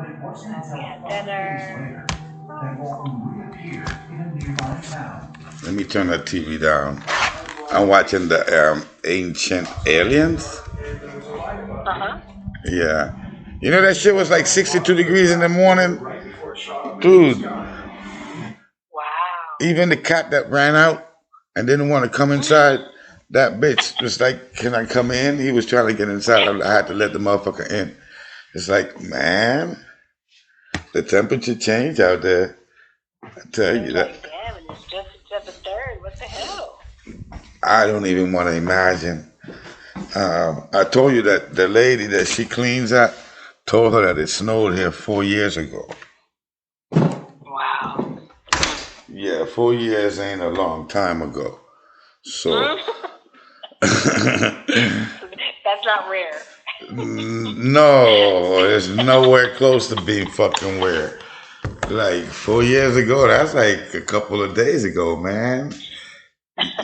We had dinner. Let me turn that TV down. I'm watching the Ancient Aliens. Uh-huh. Yeah. You know that shit was like 62 degrees in the morning? Dude, Wow. even the cat that ran out and didn't want to come inside, that bitch was like, can I come in? He was trying to get inside. I had to let the motherfucker in. It's like, man, the temperature change out there. I tell you that. Like, damn, and it's just September 3rd. What the hell? I don't even want to imagine. I told you that the lady that she cleans at told her that it snowed here 4 years ago. Wow. Yeah, 4 years ain't a long time ago. So That's not rare. no, it's nowhere close to being fucking weird. Like 4 years ago, that's like a couple of days ago, man.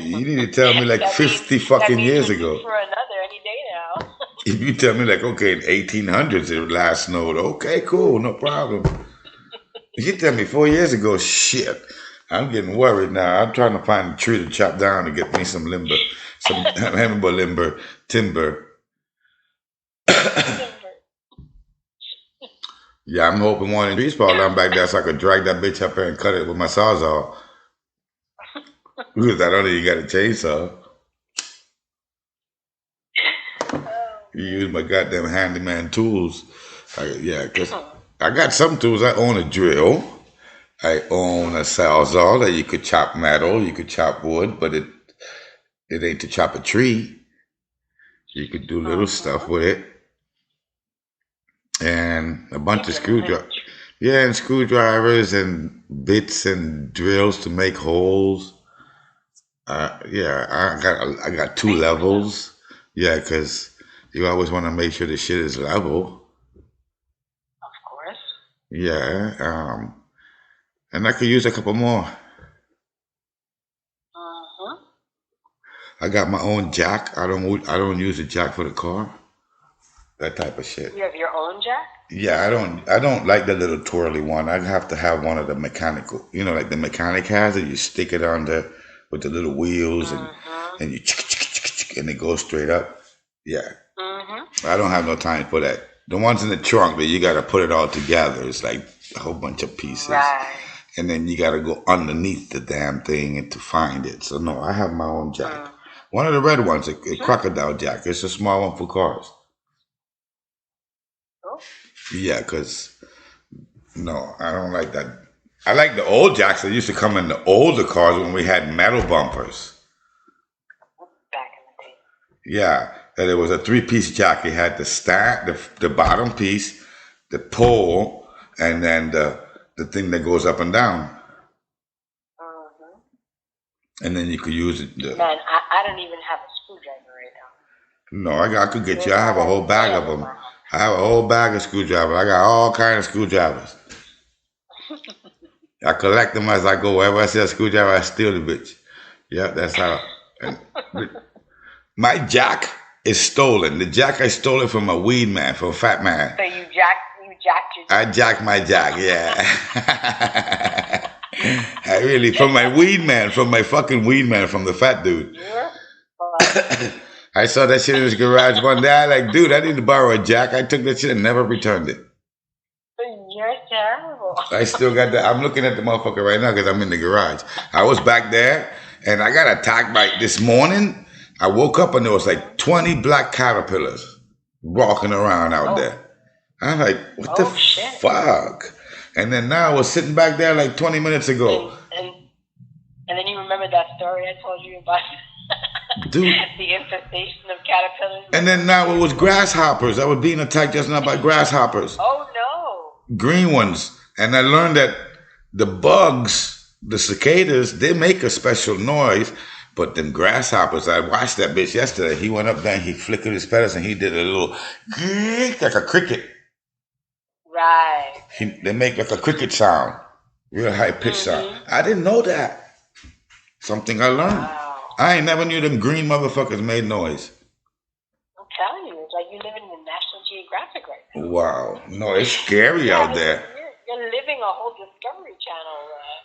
You need to tell me like 50 fucking years ago. For another any day now. If you tell me like, okay, in 1800s it last snowed, okay, cool, no problem. You tell me 4 years ago, shit. I'm getting worried now. I'm trying to find a tree to chop down to get me some timber. Yeah, I'm hoping one of the trees fall down back there so I could drag that bitch up here and cut it with my sawzall. Because I don't even got a chainsaw. You use my goddamn handyman tools. Because I got some tools. I own a drill. I own a sawzall that you could chop metal, you could chop wood, but it ain't to chop a tree. You could do little stuff with it. And a bunch of screwdrivers. Yeah, and screwdrivers and bits and drills to make holes. I got 2 levels. Yeah, because you always want to make sure the shit is level. Of course. Yeah, and I could use a couple more. I got my own jack. I don't use a jack for the car. That type of shit. You have your own jack? Yeah, I don't like the little twirly one. I have to have one of the mechanical. You know, like the mechanic has it. You stick it on there with the little wheels and you and it goes straight up. Yeah. I don't have no time for that. The ones in the trunk that you got to put it all together. It's like a whole bunch of pieces. Right. And then you got to go underneath the damn thing and to find it. So no, I have my own jack. One of the red ones, a crocodile jack. It's a small one for cars. Oh. Yeah, because no, I don't like that. I like the old jacks that used to come in the older cars when we had metal bumpers. Back in the day. Yeah, that it was a 3-piece jack. It had the stack, the bottom piece, the pole, and then the thing that goes up and down. And then you could use it. Man, I don't even have a screwdriver right now. No, I could get you. I have a whole bag of them. I have a whole bag of screwdrivers. I got all kinds of screwdrivers. I collect them as I go. Wherever I see a screwdriver, I steal the bitch. Yeah, that's how. My jack is stolen. The jack I stole it from a weed man, from a fat man. So you jacked your jack? I jacked my jack, yeah. I really, from my weed man, from my fucking weed man, from the fat dude. I saw that shit in his garage one day. I like, dude, I need to borrow a jack. I took that shit and never returned it. You're terrible. I still got that. I'm looking at the motherfucker right now because I'm in the garage. I was back there and I got attacked by this morning. I woke up and there was like 20 black caterpillars walking around out there. I'm like, what the fuck? And then now I was sitting back there like 20 minutes ago. And then you remember that story I told you about dude, the infestation of caterpillars? And then now it was grasshoppers. I was being attacked just now by grasshoppers. Oh, no. Green ones. And I learned that the bugs, the cicadas, they make a special noise. But them grasshoppers, I watched that bitch yesterday. He went up there and he flickered his feathers and he did a little like a cricket. Right. They make like a cricket sound. Real high pitched sound. I didn't know that. Something I learned. Wow. I ain't never knew them green motherfuckers made noise. I'm telling you, it's like you're living in National Geographic right Wow. No, it's scary Yeah, out there. you're living a whole Discovery Channel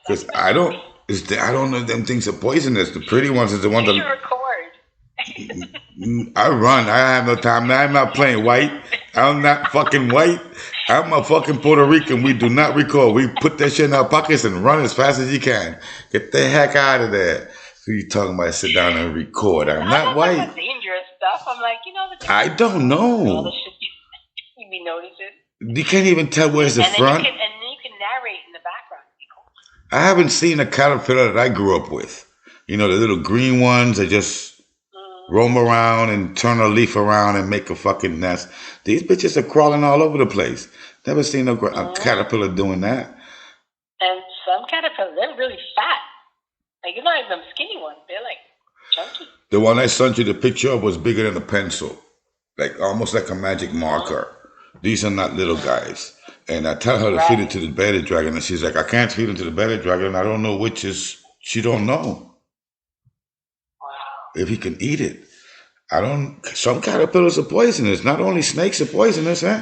Cause I don't. documentary. I don't know if them things are poisonous. The pretty ones is the one You should that record. I run. I have no time. I'm not playing white. I'm not fucking white. I'm a fucking Puerto Rican. We do not record. We put that shit in our pockets and run as fast as you can. Get the heck out of there. So you talking about sit down and record? I'm I not thought that white. was dangerous stuff. I'm like, the I difference don't between all the know. shit you be noticing. You can't even tell where's the And then front. you can narrate in the background. It'd be cool. I haven't seen a caterpillar that I grew up with. You know, the little green ones that just roam around and turn a leaf around and make a fucking nest. These bitches are crawling all over the place. Never seen a caterpillar doing that. And some caterpillars, they're really fat. Like, it's not even them skinny ones. They're like chunky. The one I sent you the picture of was bigger than a pencil, like almost like a magic marker. These are not little guys. And I tell her to feed it to the bearded dragon, and she's like, I can't feed it to the bearded dragon. I don't know which is. She don't know Wow. if he can eat it. I don't. Some caterpillars are poisonous. Not only snakes are poisonous, huh?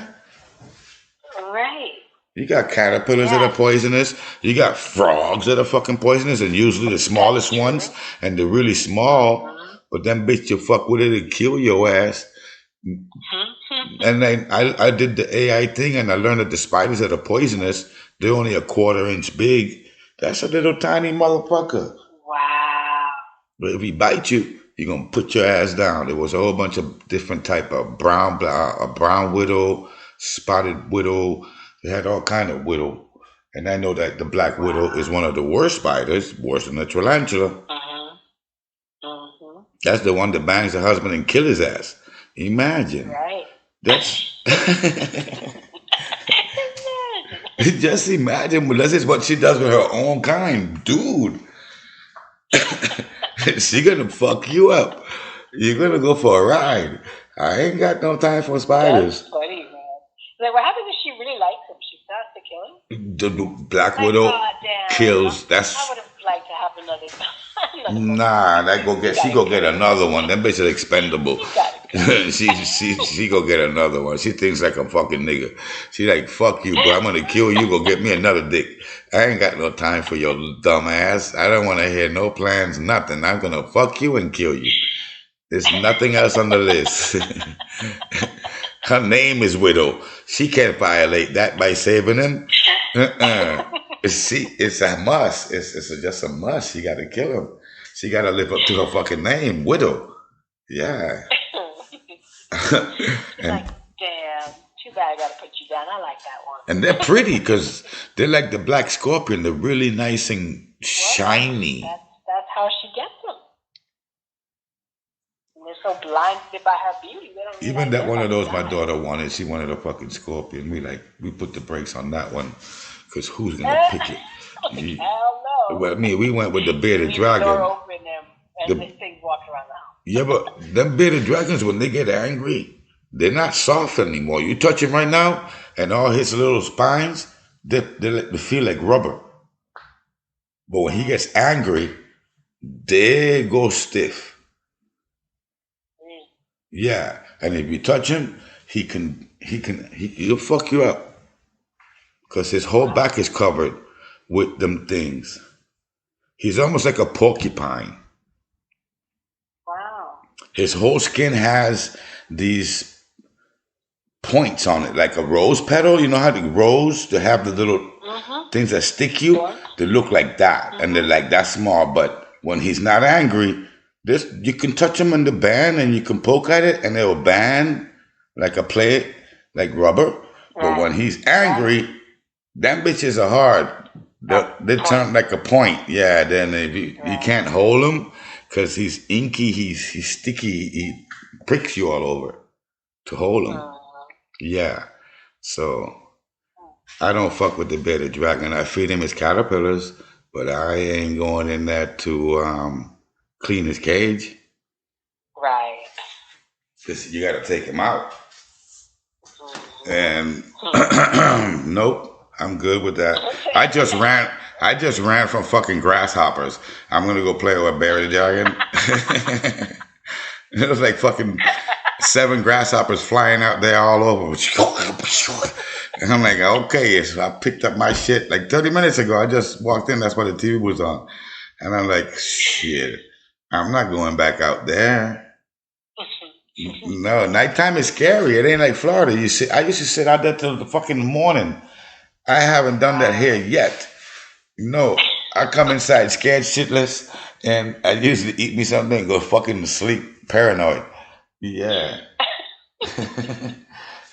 Right. You got caterpillars that are poisonous. You got frogs that are fucking poisonous, and usually the smallest ones, and they're really small. But them bitch you fuck with it and kill your ass. And then I did the AI thing, and I learned that the spiders that are poisonous, they're only a quarter-inch big. That's a little tiny motherfucker. Wow. But if he bite you, he gonna put your ass down. There was a whole bunch of different type of brown widow, spotted widow. They had all kind of widow. And I know that the black widow is one of the worst spiders, worse than the tarantula. That's the one that bangs the husband and kill his ass. Imagine. Right. That's just imagine. Well, this is what she does with her own kind, dude. She gonna fuck you up. You're gonna go for a ride. I ain't got no time for spiders. That's funny, man. Like, what happens if she really likes him? She starts to kill him? The black widow kills. That's I would have liked to have another. nah. She go get another one. That bitch is expendable. she go get another one. She thinks like a fucking nigga. She like, fuck you, bro. I'm gonna kill you. Go get me another dick. I ain't got no time for your dumb ass. I don't want to hear no plans, nothing. I'm gonna fuck you and kill you. There's nothing else on the list. Her name is Widow. She can't violate that by saving him. It's a must. It's just a must. She got to kill him. She got to live up to her fucking name, Widow. Yeah. Like, damn. Too bad I got to put you down. I like that one. And they're pretty because they're like the black scorpion. They're really nice and shiny. That's how she gets them. And they're so blinded by her beauty. They don't Even that one of those my daughter wanted. She wanted a fucking scorpion. We put the brakes on that one because who's gonna pick it? Hell no. Well, I mean, we went with the bearded dragon. The door open and this thing walks around the house. Yeah, but them bearded dragons, when they get angry, they're not soft anymore. You touch him right now, and all his little spines, they feel like rubber. But when he gets angry, they go stiff. Yeah, and if you touch him, he'll fuck you up. Because his whole back is covered with them things. He's almost like a porcupine. Wow. His whole skin has these points on it, like a rose petal. You know how the rose, they have the little things that stick you? They look like that, and they're like that small. But when he's not angry, you can touch him in the band, and you can poke at it, and it will bend like a plate, like rubber. But when he's angry, them bitches are hard. They turn like a point. Yeah, then if you can't hold him because he's inky, he's sticky, he pricks you all over to hold him. Yeah. So I don't fuck with the bearded dragon. I feed him his caterpillars, but I ain't going in there to clean his cage. Right. Because you got to take him out. And nope. I'm good with that. I just ran from fucking grasshoppers. I'm gonna go play with bearded dragon. It was like fucking 7 grasshoppers flying out there all over. And I'm like, okay. So I picked up my shit like 30 minutes ago. I just walked in. That's why the TV was on. And I'm like, shit, I'm not going back out there. No, nighttime is scary. It ain't like Florida. I used to sit out there till the fucking morning. I haven't done that here yet. No, I come inside scared shitless, and I usually eat me something and go fucking to sleep paranoid. Yeah.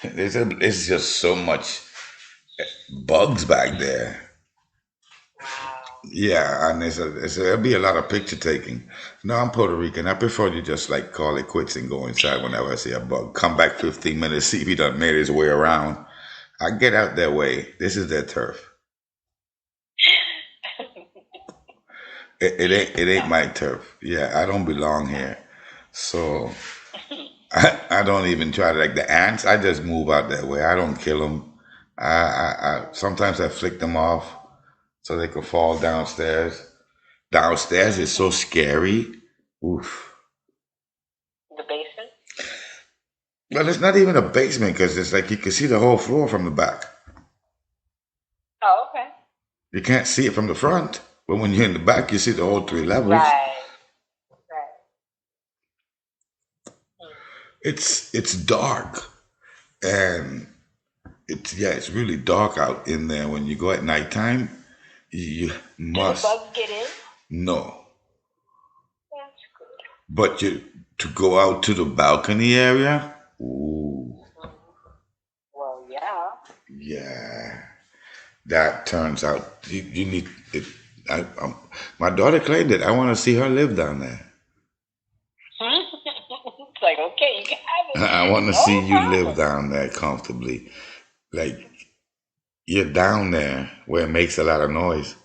It's just so much bugs back there. Yeah, and there'll be a lot of picture taking. No, I'm Puerto Rican. I prefer to just like call it quits and go inside whenever I see a bug. Come back 15 minutes, see if he done made his way around. I get out their way. This is their turf. It ain't my turf. Yeah, I don't belong here. So I don't even try to like the ants. I just move out that way. I don't kill them. I sometimes I flick them off so they can fall downstairs. Downstairs is so scary. Oof. The basement? Well, it's not even a basement because it's like you can see the whole floor from the back. Oh, okay. You can't see it from the front, but when you're in the back, you see the whole 3 levels. Right. It's dark, and it's really dark out in there. When you go at nighttime, you Do the must bugs get in? no, That's good. but to go out to the balcony area. Ooh, Well, yeah. yeah, that turns out you need it. My daughter claimed it. I want to see her live down there. It's like, okay, you can have it. I want to No see you live problem. down there comfortably. Like you're down there where it makes a lot of noise.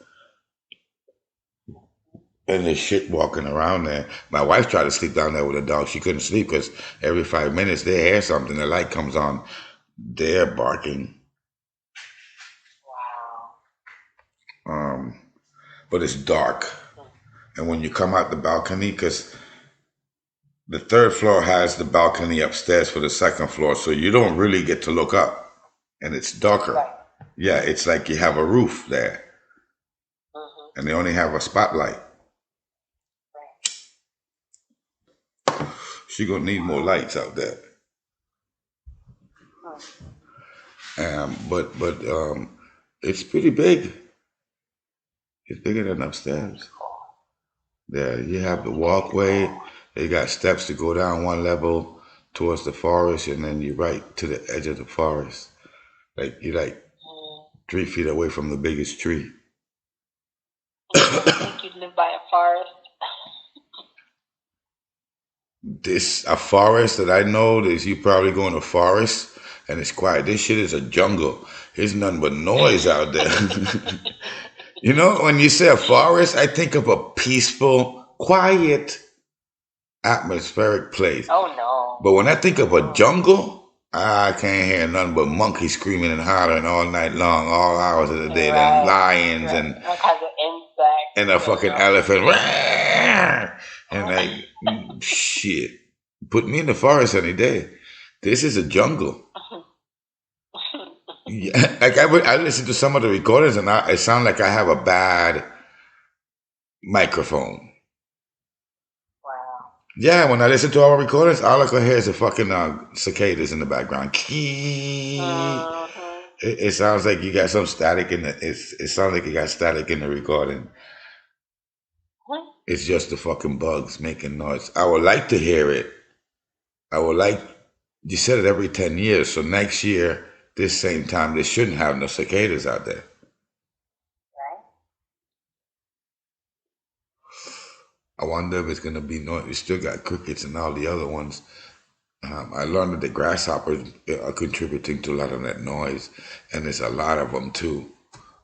And there's shit walking around there. My wife tried to sleep down there with a dog. She couldn't sleep because every 5 minutes they hear something. The light comes on. They're barking. Wow. But it's dark. And when you come out the balcony, because the 3rd floor has the balcony upstairs for the 2nd floor, so you don't really get to look up. And it's darker. Right. Yeah, it's like you have a roof there. Mm-hmm. And they only have a spotlight. Right. She gonna need more lights out there. But it's pretty big. It's bigger than upstairs. There, you have the walkway. You got steps to go down 1 level towards the forest, and then you're right to the edge of the forest. Like you're like 3 feet away from the biggest tree. You think you'd live by a forest? A forest that I know is you probably go in a forest and it's quiet. This shit is a jungle. There's nothing but noise out there. You know, when you say a forest, I think of a peaceful, quiet, atmospheric place. Oh no. But when I think of a jungle, I can't hear nothing but monkeys screaming and hollering all night long, all hours of the day, and Right. lions Right. and All kinds of insects. and a fucking elephant. And like, shit. Put me in the forest any day. This is a jungle. Yeah, like I listen to some of the recordings and it sounds like I have a bad microphone. Wow. Yeah, when I listen to our recordings, all I can hear is the fucking cicadas in the background. Kee. Mm-hmm. It sounds like you got some static in it. It sounds like you got static in the recording. It's just the fucking bugs making noise. I would like to hear it. I would like, you said it every 10 years. So next year, this same time, they shouldn't have no cicadas out there. Right. I wonder if it's going to be noise. We still got crickets and all the other ones. I learned that the grasshoppers are contributing to a lot of that noise. And there's a lot of them too.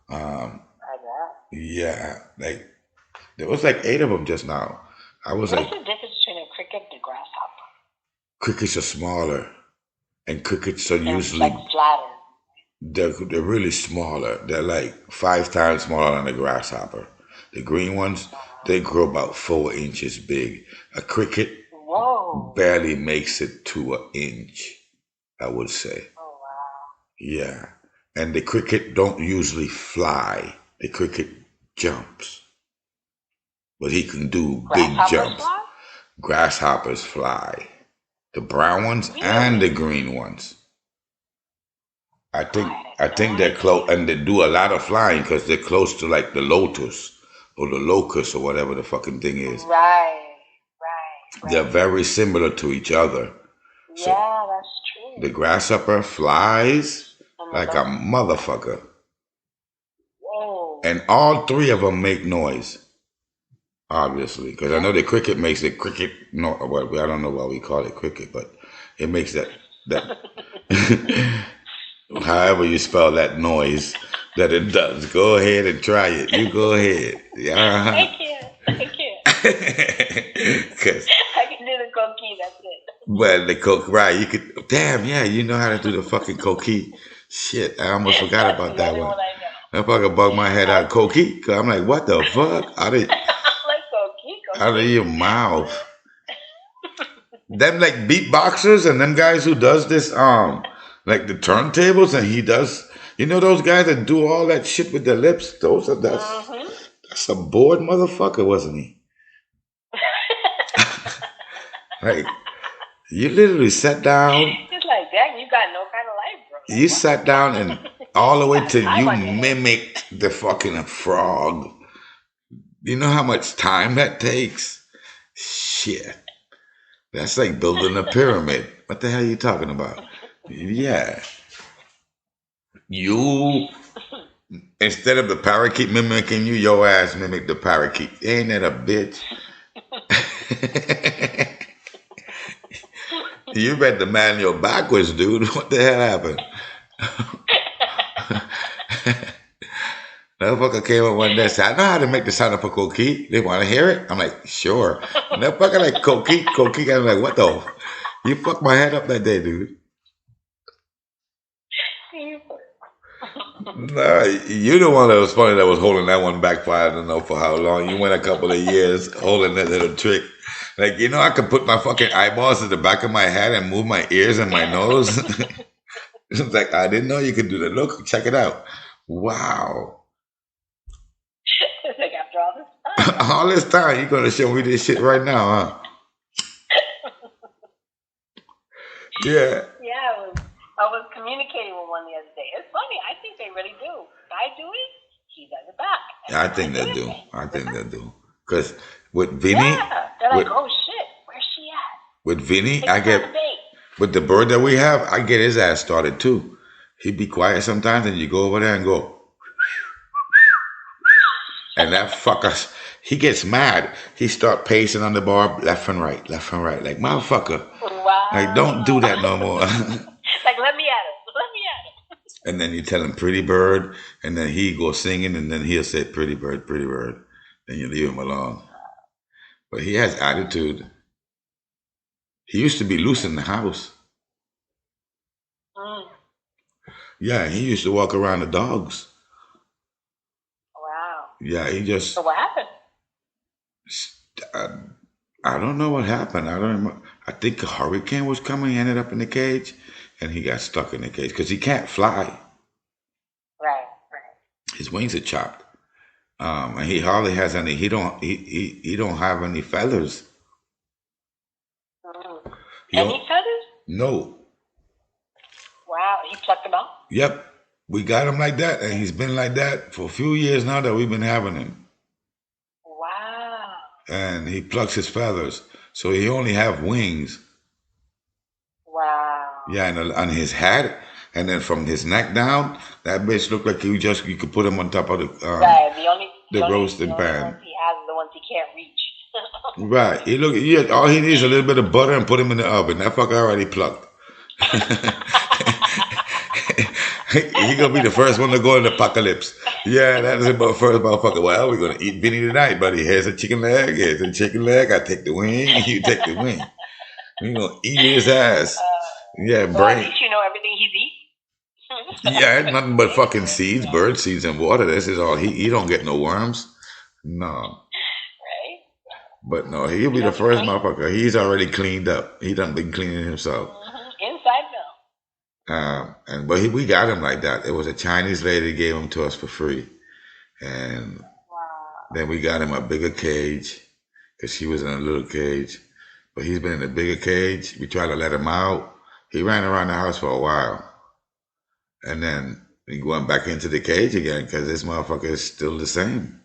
I bet. Yeah, like, there was like 8 of them just now. I was What's like, the difference between a cricket and a grasshopper? crickets are smaller. And crickets are They're usually, like flatter. they're really smaller. They're like 5 times smaller than a grasshopper. The green ones, they grow about 4 inches big. A cricket, Whoa. barely makes it to an inch, I would say. Oh, wow. Yeah. And the cricket don't usually fly. The cricket jumps. But he can do big jumps. Fly? Grasshoppers fly. The brown ones Really? and the green ones. I think they're close, and they do a lot of flying because they're close to like the lotus or the locust or whatever the fucking thing is. Right. They're very similar to each other. So Yeah, that's true. the grasshopper flies like a motherfucker. Whoa. And all three of them make noise, obviously, because I know the cricket makes the cricket. No, well, I don't know why we call it cricket, but it makes that however you spell that noise that it does. Go ahead and try it. You go ahead. Yeah. I can't. Cause, I can do the coquille, that's it. well, the coke, right? You could. Damn, yeah, you know how to do the fucking coquille. Shit, I almost forgot about that one. That fucking bugged my head out. Coquille. Cause I'm like, what the fuck? Out of your mouth. Them like beatboxers and them guys who does this like the turntables, and he does, you know, those guys that do all that shit with their lips. That's a bored motherfucker, wasn't he? Like, you literally sat down. It's like, dang, you got no kind of life, bro. You sat down and all the way till you mimicked the fucking frog. You know how much time that takes? Shit. That's like building a pyramid. What the hell are you talking about? Yeah. You, instead of the parakeet mimicking you, your ass mimic the parakeet. Ain't that a bitch? You read the manual backwards, dude. What the hell happened? That fucker came up one day and said, I know how to make the sound of a coquille. They want to hear it? I'm like, sure. And that fucker like coquille. I'm like, what the? You fucked my head up that day, dude. Nah, you the one that was funny that was holding that one back for I don't know for how long. You went a couple of years holding that little trick. Like, you know, I could put my fucking eyeballs at the back of my head and move my ears and my nose. It's like, I didn't know you could do that. Look, check it out. Wow. It's like, after all this time. All this time, you're going to show me this shit right now, huh? Yeah. Yeah, I was communicating with one the other day. It's funny. I think they really do. If I do it, he does it back. And I think they do. I think they do. Because with Vinny, they're like, oh shit, where's she at? With Vinny, I get, with the bird that we have, I get his ass started too. He'd be quiet sometimes, and you go over there and go, and that fucker, he gets mad. He start pacing on the bar left and right, like motherfucker. Wow. Like, don't do that no more. Like, let me at him. And then you tell him pretty bird, and then he goes singing, and then he'll say pretty bird, then you leave him alone. But he has attitude. He used to be loose in the house. Yeah, he used to walk around the dogs. Wow. Yeah, he just. So what happened? I don't know what happened. I don't remember. I think a hurricane was coming. He ended up in the cage, and he got stuck in the cage because he can't fly. Right. His wings are chopped, and he hardly has any. He don't have any feathers. Any feathers? No. Wow, he plucked them out? Yep, we got him like that, and he's been like that for a few years now that we've been having him. Wow. And he plucks his feathers, so he only have wings. Wow. Yeah, and on his hat, and then from his neck down, that bitch looked like you could put him on top of the the roasting pan. Ones he has the ones he can't reach. Right. All he needs is a little bit of butter and put him in the oven. That fucker already plucked. He gonna be the first one to go in the apocalypse. Yeah, that is about first motherfucker. Well, we're gonna eat Vinny tonight, buddy. Here's a chicken leg. Here's a chicken leg. I take the wing. You take the wing. We're gonna eat his ass. Yeah, so brain. At least you know everything he's eating. Yeah, it's nothing but fucking seeds, bird seeds, and water. This is all. He don't get no worms. No. Right. But no, he'll be the Just first clean. motherfucker. He's already cleaned up. He done been cleaning himself. Inside milk. We got him like that. It was a Chinese lady gave him to us for free, and Wow. then we got him a bigger cage because he was in a little cage. But he's been in a bigger cage. We tried to let him out. He ran around the house for a while, and then he went back into the cage again because this motherfucker is still the same.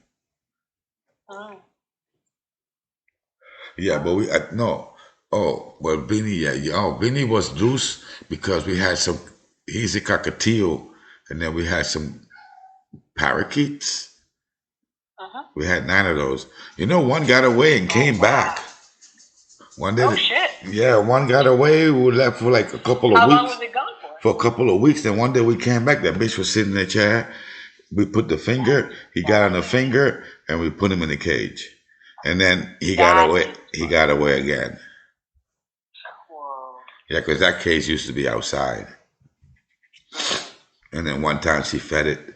Yeah, but no. Oh, well, Vinny, yeah. Oh, Vinny was loose because we had some. He's a cockatiel, and then we had some parakeets. We had 9 of those. You know, one got away and came back. One did. Oh shit. Yeah, one got away. We left for like a couple of How weeks. long was it gone for? For a couple of weeks. Then one day we came back. That bitch was sitting in the chair. We put the finger. He got on the finger, and we put him in the cage. And then he got away. He got away again. Whoa. Yeah, because that cage used to be outside. And then one time she fed it,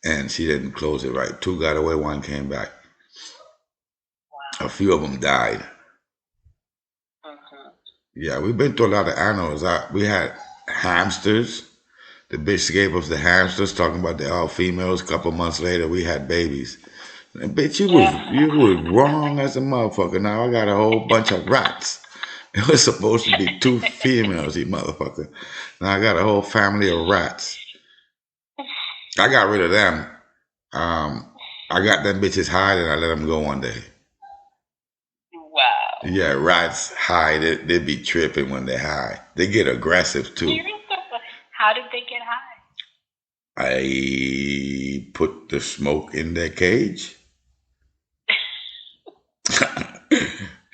and she didn't close it right. 2 got away. 1 came back. Wow. A few of them died. Yeah, we've been through a lot of animals. We had hamsters. The bitch gave us the hamsters, talking about they're all females. A couple months later, we had babies. And bitch, you was wrong as a motherfucker. Now I got a whole bunch of rats. It was supposed to be 2 females, you motherfucker. Now I got a whole family of rats. I got rid of them. I got them bitches hide and I let them go one day. Wow. Yeah, rats hide. They be tripping when they hide. They get aggressive too. How did they get high? I put the smoke in their cage.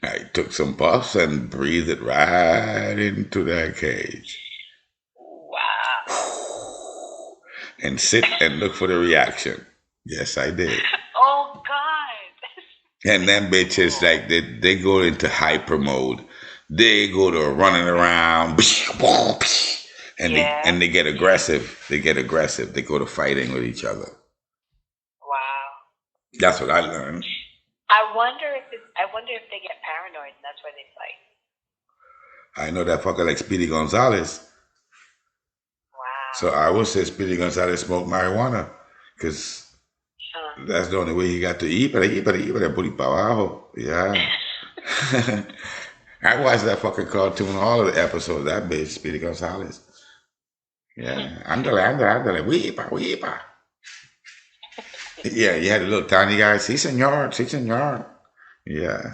I took some puffs and breathed it right into their cage. Wow. And sit and look for the reaction. Yes, I did. Oh God. And then bitches, like, they go into hyper mode. They go to running around. And they get aggressive. They get aggressive. They go to fighting with each other. Wow. That's what I learned. I wonder if they get paranoid and that's why they fight. I know that fucker like Speedy Gonzalez. Wow. So I would say Speedy Gonzalez smoked marijuana because that's the only way he got to eat. But put it para abajo. Yeah. I watched that fucking cartoon, all of the episodes. That bitch, Speedy Gonzalez. Yeah. Ándale, weepa. Yeah, you had a little tiny guy. Sí, señor. Yeah.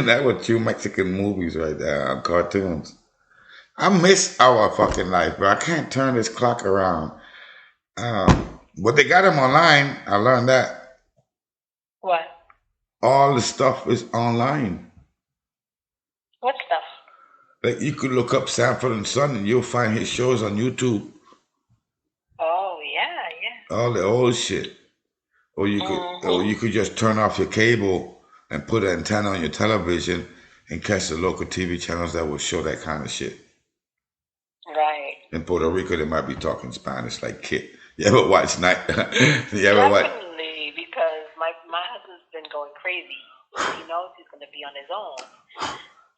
That was 2 Mexican movies right there, cartoons. I miss our fucking life, bro. I can't turn this clock around. But they got them online. I learned that. What? All the stuff is online. What stuff? Like you could look up Sanford and Son and you'll find his shows on YouTube. Oh yeah. All the old shit. Or you could just turn off your cable and put an antenna on your television and catch the local TV channels that will show that kind of shit. Right. In Puerto Rico, they might be talking Spanish like Kit. You ever watch Night? Definitely, because my husband's been going crazy. He knows he's going to be on his own.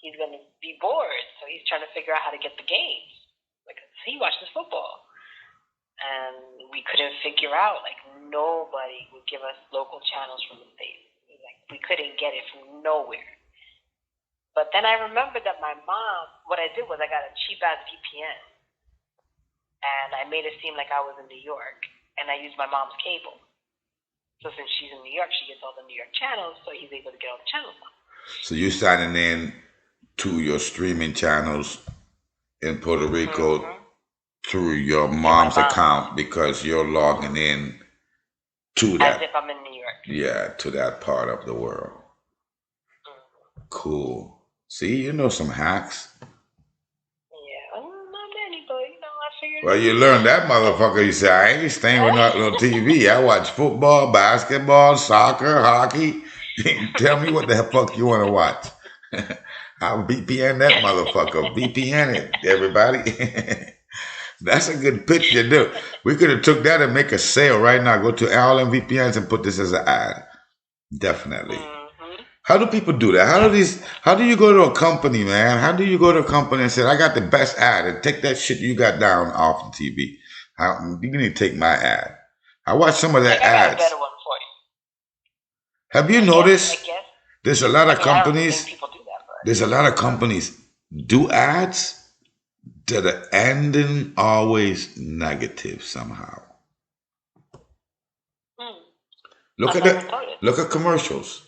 He's going to be bored, so he's trying to figure out how to get the games. Like, he watches football. And we couldn't figure out, like, nobody would give us local channels from the States. Like, we couldn't get it from nowhere. But then I remembered that my mom, what I did was I got a cheap-ass VPN. And I made it seem like I was in New York. And I used my mom's cable. So since she's in New York, she gets all the New York channels, so he's able to get all the channels now. So you're signing in to your streaming channels in Puerto Rico through your mom's account because you're logging in to that. As if I'm in New York. Yeah, to that part of the world. Cool. See, you know some hacks. Yeah, not many, but I figured. Well, you learned that motherfucker. You say, I ain't staying with no TV. I watch football, basketball, soccer, hockey. Tell me what the fuck you want to watch. I'll VPN that motherfucker. VPN it, everybody. That's a good pitch to do. We could have took that and make a sale right now. Go to all them VPNs and put this as an ad. Definitely. How do people do that? How do you go to a company, man? How do you go to a company and say, I got the best ad, and take that shit you got down off the TV? You need to take my ad. I watch some of their I got a ads. better one for you. Have you noticed I guess. there's a lot of I don't companies, think people do that, but there's a lot of companies do ads that are ending always negative somehow. Look I've at never noticed. look at commercials.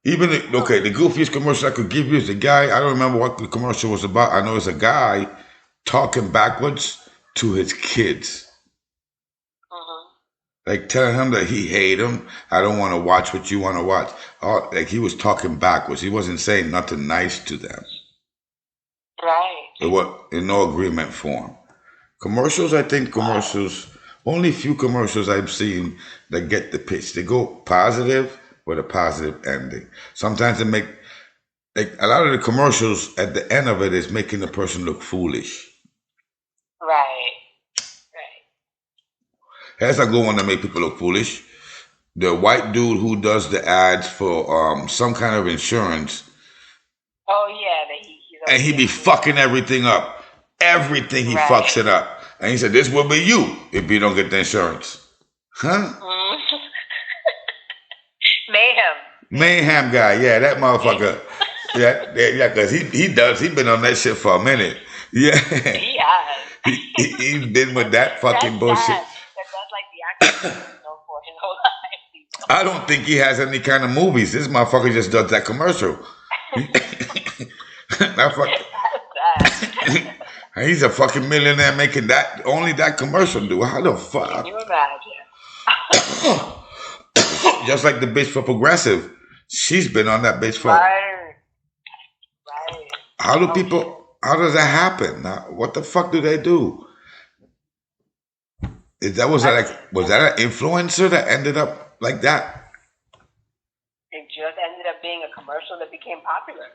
Even the goofiest commercial I could give you is a guy. I don't remember what the commercial was about. I know it's a guy talking backwards to his kids, like telling him that he hate him. I don't want to watch what you want to watch. Like he was talking backwards. He wasn't saying nothing nice to them. Right. It was in no agreement form. Commercials, I think commercials. Only few commercials I've seen that get the pitch. They go positive with a positive ending. Sometimes they make, like a lot of the commercials at the end of it is making the person look foolish. Right. That's a good one to make people look foolish. The white dude who does the ads for some kind of insurance, Oh yeah, that he's and he be fucking everything up. Everything he fucks it up. And he said, this will be you if you don't get the insurance. Huh? Mayhem guy, yeah, that motherfucker. yeah, because he's been on that shit for a minute. Yeah. He has. He's been with that fucking bullshit. That's like the actor he's known for his whole life. I don't think he has any kind of movies. This motherfucker just does that commercial. That fucking, he's a fucking millionaire making that, only that commercial, dude. How the fuck? Can you imagine? Just like the bitch for Progressive. She's been on that bitch for. Right. How does that happen? Now, what the fuck do they do? Was that an influencer that ended up like that? It just ended up being a commercial that became popular.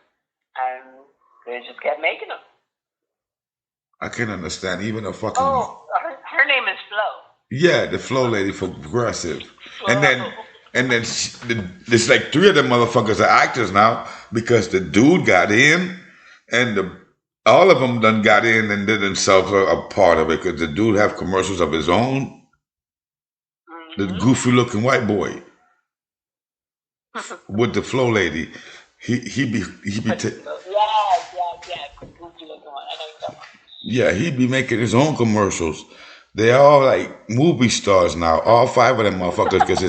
And they just kept making them. I can't understand. Even a fucking. Oh, her name is Flo. Yeah, the Flo lady for Progressive. Flo. And then there's like 3 of them motherfuckers are actors now because the dude got in and all of them done got in and did themselves a part of it because the dude have commercials of his own. The goofy looking white boy with the Flo lady. He be Goofy looking one. I know you're talking about. Yeah, he be making his own commercials. They all like movie stars now. All 5 of them motherfuckers because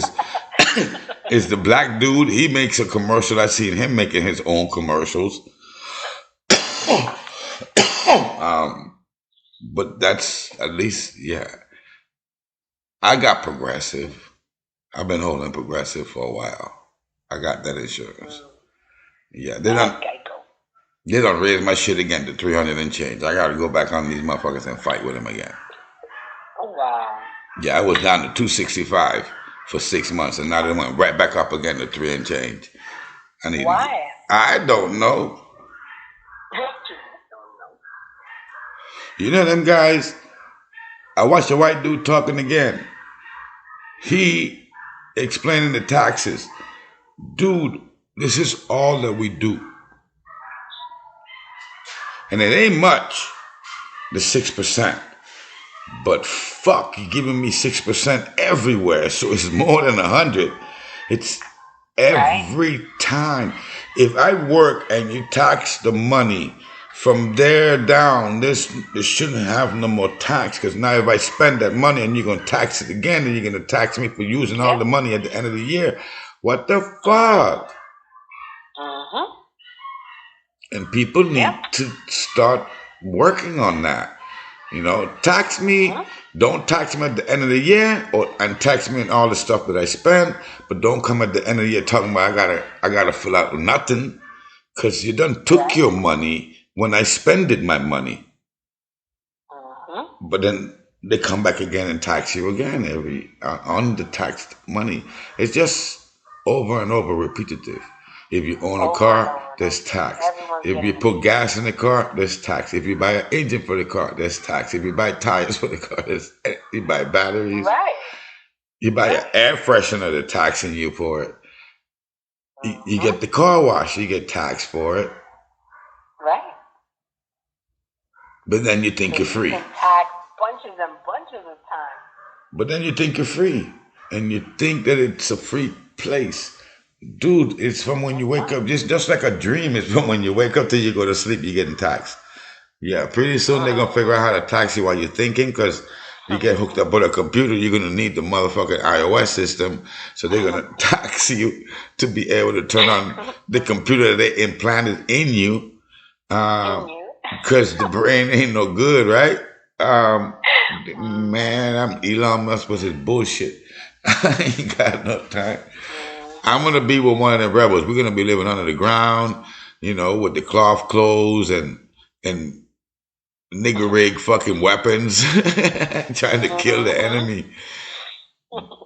it's the black dude. He makes a commercial. I seen him making his own commercials. But that's at least, yeah. I got Progressive. I've been holding Progressive for a while. I got that insurance. Yeah, they don't raise my shit again to 300 and change. I got to go back on these motherfuckers and fight with them again. Oh wow. Yeah, I was down to 265 for 6 months, and now they went right back up again to 3 and change. Why? I don't know. You know them guys? I watched a white dude talking again. He explaining the taxes. Dude, this is all that we do. And it ain't much, the 6%. But fuck, you're giving me 6% everywhere, so it's more than 100. It's every time. If I work and you tax the money from there down, this shouldn't have no more tax, because now if I spend that money and you're going to tax it again, and you're going to tax me for using all the money at the end of the year, what the fuck? And people need to start working on that. You know, tax me. Don't tax me at the end of the year, and tax me on all the stuff that I spend. But don't come at the end of the year talking about I gotta fill out nothing, because you done took your money when I spended my money. But then they come back again and tax you again on the taxed money. It's just over and over repetitive. If you own a car, there's tax. If you put gas in the car, there's tax. If you buy an engine for the car, there's tax. If you buy tires for the car, you buy batteries. You buy an air freshener, they're taxing you for it. You get the car wash, you get taxed for it. Right. But then you think you're free. You can tax bunches and bunches of time. But then you think you're free. And you think that it's a free place. Dude, it's from when you wake up. Just like a dream. It's from when you wake up till you go to sleep, you're getting taxed. Yeah, pretty soon they're going to figure out how to tax you while you're thinking, because you get hooked up with a computer, you're going to need the motherfucking iOS system. So they're going to tax you to be able to turn on the computer that they implanted in you. Because the brain ain't no good, right? Man, Elon Musk was his bullshit. I ain't got no time. I'm going to be with one of the rebels. We're going to be living under the ground, with the cloth clothes and nigger rig fucking weapons, trying to kill the enemy.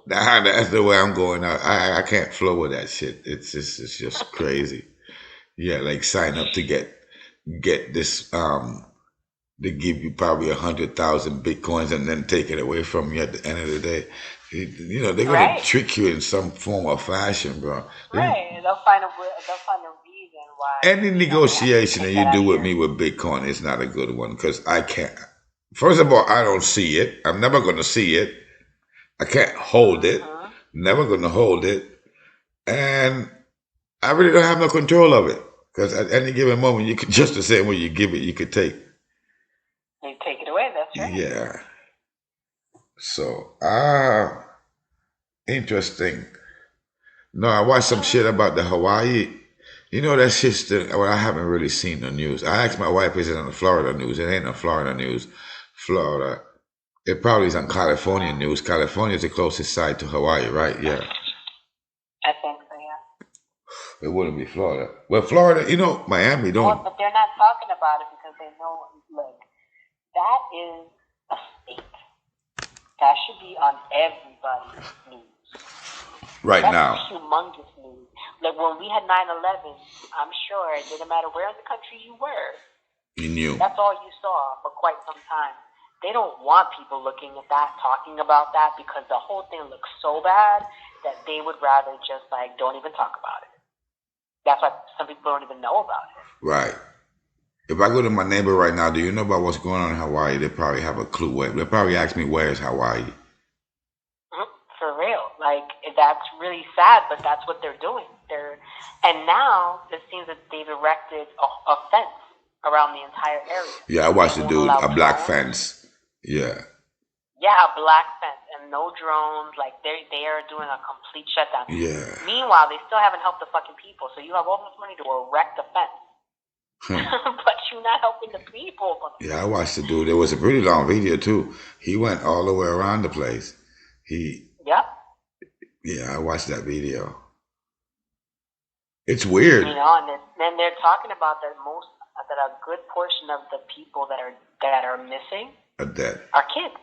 That's the way I'm going out. I can't flow with that shit. It's just crazy. Yeah, like sign up to get this. They give you probably 100,000 bitcoins and then take it away from you at the end of the day. They're gonna trick you in some form or fashion, bro. Right. They'll find a reason why. Any negotiation that you do with me with Bitcoin is not a good one, because I can't. First of all, I don't see it. I'm never going to see it. I can't hold it. Never going to hold it. And I really don't have no control of it, because at any given moment, you could, just the same way you give it, you could take. You take it away, that's right. Yeah. So, interesting. No, I watched some shit about the Hawaii. That shit's still, well, I haven't really seen the news. I asked my wife, is it on the Florida news? It ain't on Florida news. Florida. It probably is on California news. California is the closest side to Hawaii, right? Yeah. I think so, yeah. It wouldn't be Florida. Well, Florida, Miami don't. Well, but they're not talking about it because they know, look, that is a state. That should be on everybody's news. Right now. That's humongous news. Like when we had 9/11, I'm sure it didn't matter where in the country you were. You knew. That's all you saw for quite some time. They don't want people looking at that, talking about that, because the whole thing looks so bad that they would rather just don't even talk about it. That's why some people don't even know about it. Right. If I go to my neighbor right now, do you know about what's going on in Hawaii? They probably have a clue. They'll probably ask me, where's Hawaii? For real. That's really sad, but that's what they're doing. And now it seems that they've erected a fence around the entire area. Yeah, I watched the dude, a black fence. Yeah. Yeah, a black fence and no drones. They are doing a complete shutdown. Yeah. Meanwhile, they still haven't helped the fucking people. So you have all this money to erect a fence. But you're not helping the people. Yeah, I watched the dude. It was a pretty long video too. He went all the way around the place. Yep. Yeah, I watched that video. It's weird. And then they're talking about that a good portion of the people that are missing are dead. Are kids,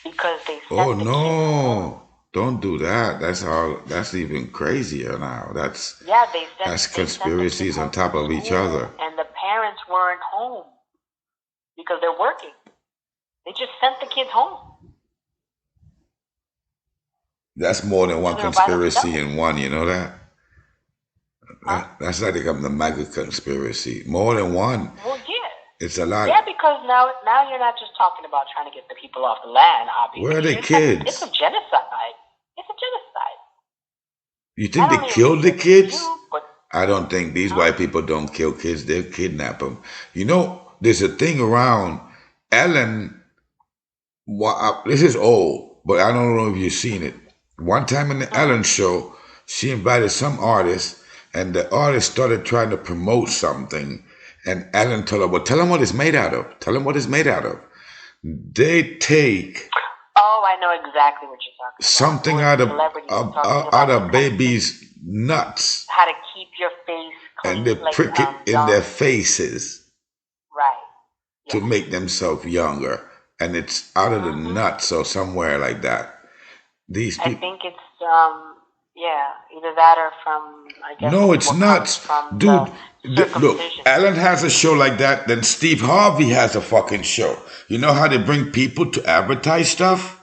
because they. Oh no! Don't do that. That's even crazier now. That's conspiracies on top of each other. And the parents weren't home because they're working. They just sent the kids home. That's more than one conspiracy in one. You know that? That's like the mega conspiracy. More than one. Well, yeah. It's a lot. Yeah, because now you're not just talking about trying to get the people off the land, obviously. Where are the kids? It's a genocide. It's a genocide. You think they killed the kids? I don't think these white people don't kill kids. They kidnap them. There's a thing around Ellen. This is old, but I don't know if you've seen it. One time in the Ellen show, she invited some artist, and the artist started trying to promote something. And Ellen told her, well, tell them what it's made out of. Tell them what it's made out of. They take... Oh, I know exactly what you're talking about. Something out of babies' nuts. How to keep your face clean. And they prick it in their faces. Right. Yes. To make themselves younger. And it's out of the nuts or somewhere like that. These people... I think it's, either that or from, I guess... No, it's nuts. Dude, look, Ellen has a show like that, then Steve Harvey has a fucking show. You know how they bring people to advertise stuff?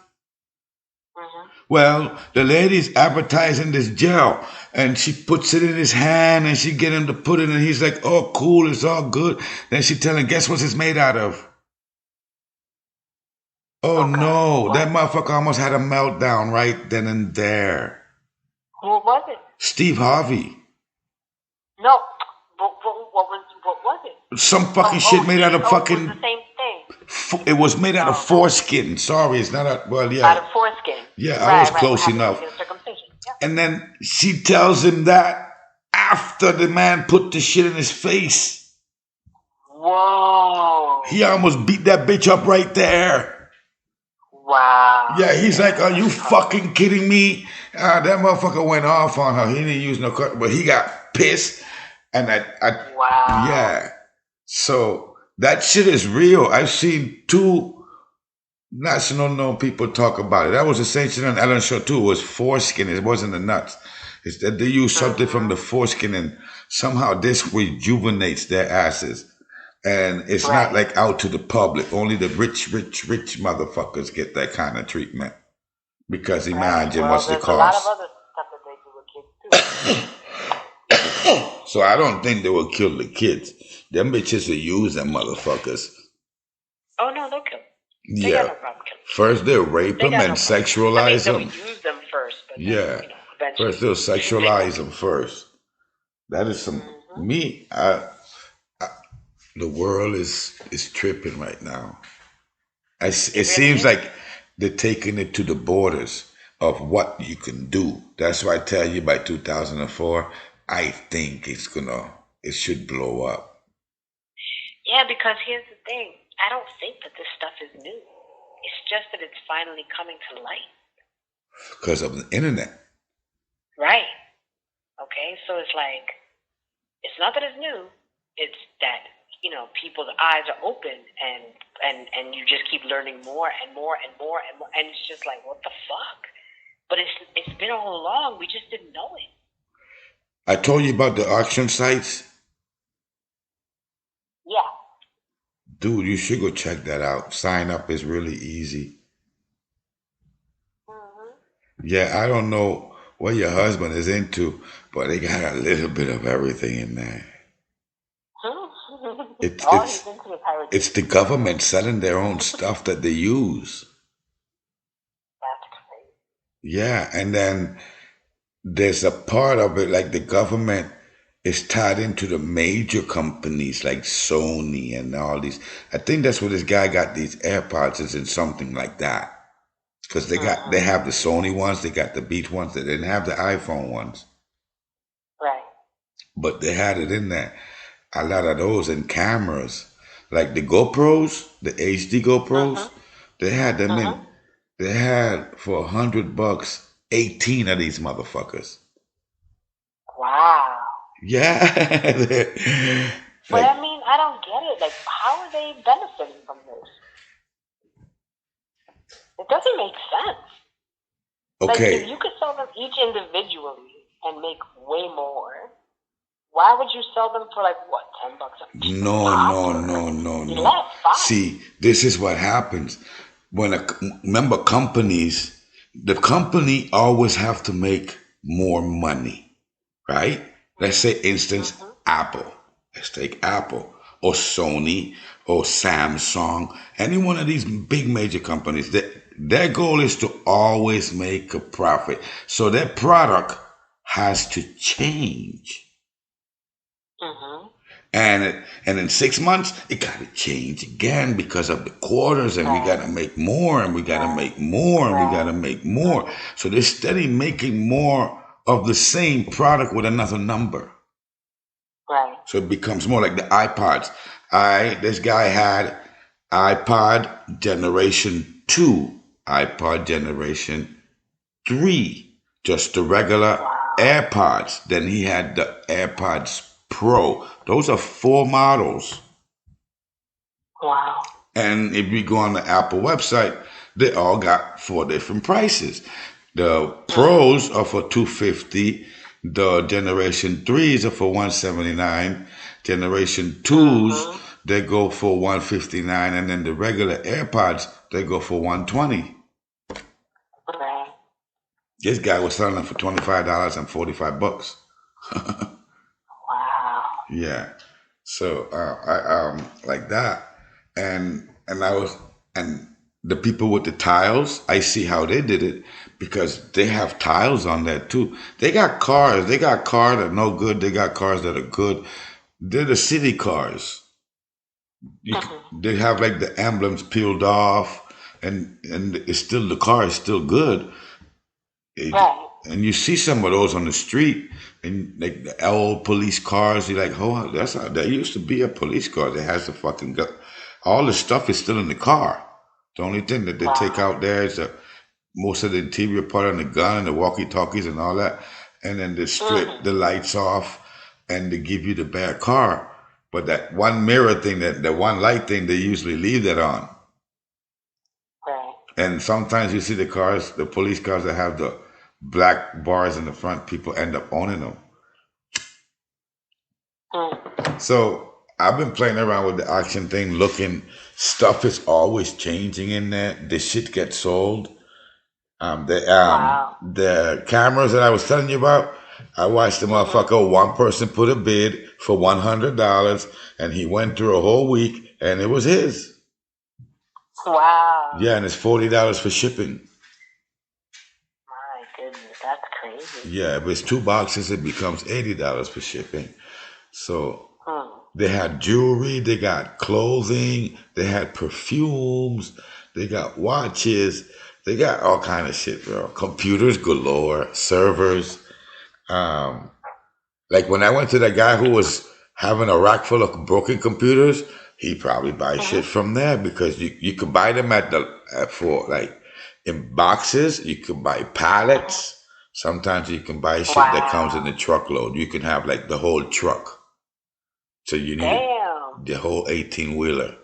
Well, the lady's advertising this gel, and she puts it in his hand, and she get him to put it, and he's like, "Oh, cool, it's all good." Then she tell him, "Guess what it's made out of?" Oh Oh God, no, that what? motherfucker almost had a meltdown right then and there. What was it? Steve Harvey. No, what was it? Some fucking shit made out of It was the fucking. same thing. It was made out of Oh God, foreskin. Sorry, it's not a. Well, out yeah. of foreskin. Yeah, I was Right, right. What close happened when enough. you get a circumcision? Yeah. And then she tells him that after the man put the shit in his face. Whoa. He almost beat that bitch up right there. Wow. Yeah, he's like, "Are you fucking kidding me?" That motherfucker went off on her. He didn't use no cut, but he got pissed. And Wow. yeah. So that shit is real. I've seen two national known people talk about it. That was the same shit on Ellen Show too. It was foreskin. It wasn't the nuts. It's that they use something from the foreskin, and somehow this rejuvenates their asses. And it's not Right. like out to the public. Only the rich motherfuckers get that kind of treatment. Because Right. imagine Well, what's the there's a lot of cost. other stuff that they do with kids too. So I don't think they will kill the kids. Them bitches will use them motherfuckers. Oh no, they'll kill them. They got Yeah. no problem killing them. First they'll rape They them got and no problem. I mean, sexualize they'll them. use them first, but then, Yeah. eventually. First they'll sexualize them first. That is some Mm-hmm. me. The world is tripping right now. It It really seems is. like they're taking it to the borders of what you can do. That's why I tell you by 2004, I think it should blow up Yeah, because here's the thing. I don't think that this stuff is new. It's just that it's finally coming to light. because of the internet. Right. Okay, so it's like, it's not that it's new. It's that, people's eyes are open and you just keep learning more and more and more and more. And it's just like, what the fuck? But it's been all along. We just didn't know it. I told you about the auction sites. Yeah. Dude, you should go check that out. Sign up is really easy. Mm-hmm. Yeah, I don't know what your husband is into, but they got a little bit of everything in there. It's All it's he's into is heritage. it's the government selling their own stuff that they use. That's crazy. Yeah, and then there's a part of it like the government is tied into the major companies like Sony and all these. I think that's where this guy got these AirPods is in something like that. Because they have the Sony ones, they got the Beats ones, they didn't have the iPhone ones. Right. But they had it in there. A lot of those and cameras. Like the GoPros, the HD GoPros, they had them in. They had for $100, 18 of these motherfuckers. Wow. Yeah. But Like, I mean, I don't get it. Like, how are they benefiting from this? It doesn't make sense. Like, if okay. you could sell them each individually and make way more, why would you sell them for like what, $10? No. Less, fine. See, this is what happens. Remember companies, the company always have to make more money, right? Let's say, instance, Apple. Let's take Apple or Sony or Samsung, any one of these big major companies. Their goal is to always make a profit. So their product has to change. Mm-hmm. And in 6 months, it got to change again because of the quarters, and we got to make more, and we got to make more, and we got to make more. So they're steady making more of the same product with another number. Right. So it becomes more like the iPods. This guy had iPod Generation 2, iPod Generation 3, just the regular AirPods. Then he had the AirPods Pro. Those are 4 models. Wow. And if you go on the Apple website, they all got 4 different prices. The Pros are for $250. The Generation 3s are for $179. Generation 2s, they go for $159. And then the regular AirPods, they go for $120. Right. This guy was selling them for $25 and $45. Wow. Yeah. So I like that, and I was and the people with the tiles, I see how they did it because they have tiles on there too. They got cars. They got cars that are no good. They got cars that are good. They're the city cars. They have like the emblems peeled off, and it's still the car is still good. Right. And you see some of those on the street, and like the old police cars. You're like, oh, that's how that used to be a police car that has the fucking gun. All the stuff is still in the car. The only thing that they take Wow. out there is most of the interior part of the gun and the walkie talkies and all that, and then they strip the lights off and they give you the bad car. But that one mirror thing, that the one light thing, they usually leave that on. Right. And sometimes you see the cars, the police cars that have the black bars in the front, people end up owning them. Mm. So I've been playing around with the auction thing, looking. Stuff is always changing in there. The shit gets sold. Wow. The cameras that I was telling you about, I watched the motherfucker. One person put a bid for $100, and he went through a whole week, and it was his. Wow. Yeah, and it's $40 for shipping. My goodness, that's crazy. Yeah, if it's 2 boxes, it becomes $80 for shipping. So Hmm. they had jewelry, they got clothing, they had perfumes, they got watches, they got all kind of shit, bro. Computers galore, servers. Um, like when I went to that guy who was having a rack full of broken computers, he probably buys shit from there because you could buy them for like in boxes. You could buy pallets. Sometimes you can buy shit that comes in Wow. a truckload. You can have like the whole truck. So you need Damn. the whole 18 wheeler.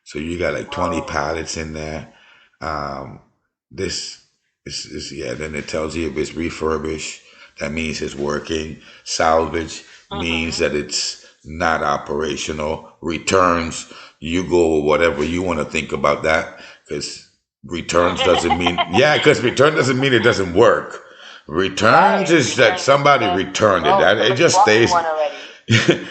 So you got like 20 Whoa. pallets in there. Um, this is yeah. Then it tells you if it's refurbished. That means it's working. Salvage means that it's not operational. Returns, you go with whatever you want to think about that, because returns doesn't mean yeah. Because return doesn't mean it doesn't work. Returns Right. is that Return somebody that. returned it. Oh, That it somebody just bought me stays. one already.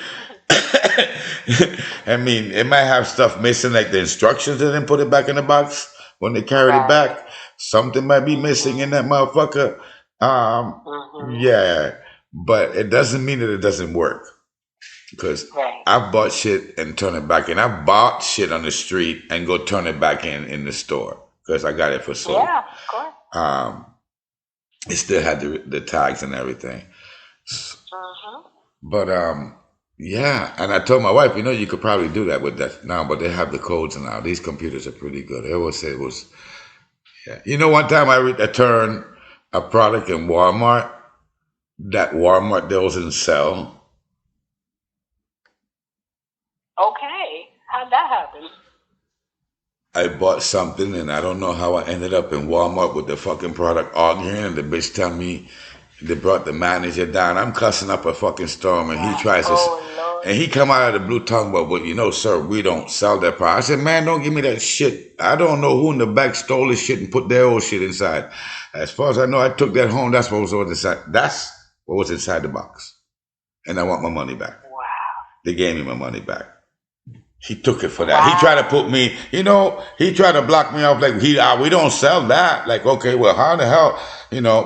I mean, it might have stuff missing, like the instructions. They didn't put it back in the box when they carried it Right. back. Something might be missing in that motherfucker. Yeah, but it doesn't mean that it doesn't work. Because Right. I've bought shit and turned it back in. I've bought shit on the street and go turn it back in the store because I got it for sold. Yeah, of course. Um, it still had the tags and everything. But yeah, and I told my wife, you could probably do that with that now, but they have the codes now. These computers are pretty good. They always say it was, yeah. One time I returned a product in Walmart that Walmart doesn't sell. Okay. How'd that happen? I bought something and I don't know how I ended up in Walmart with the fucking product arguing, and the bitch tell me they brought the manager down. I'm cussing up a fucking storm, and he tries to, Oh, Lord. and he come out of the blue tongue, but sir, we don't sell that product. I said, man, don't give me that shit. I don't know who in the back stole this shit and put their old shit inside. As far as I know, I took that home. That's what was inside. That's what was inside the box, and I want my money back. Wow. They gave me my money back. He took it for that. He tried to put me, he tried to block me off like we don't sell that. Like, okay, well, how the hell,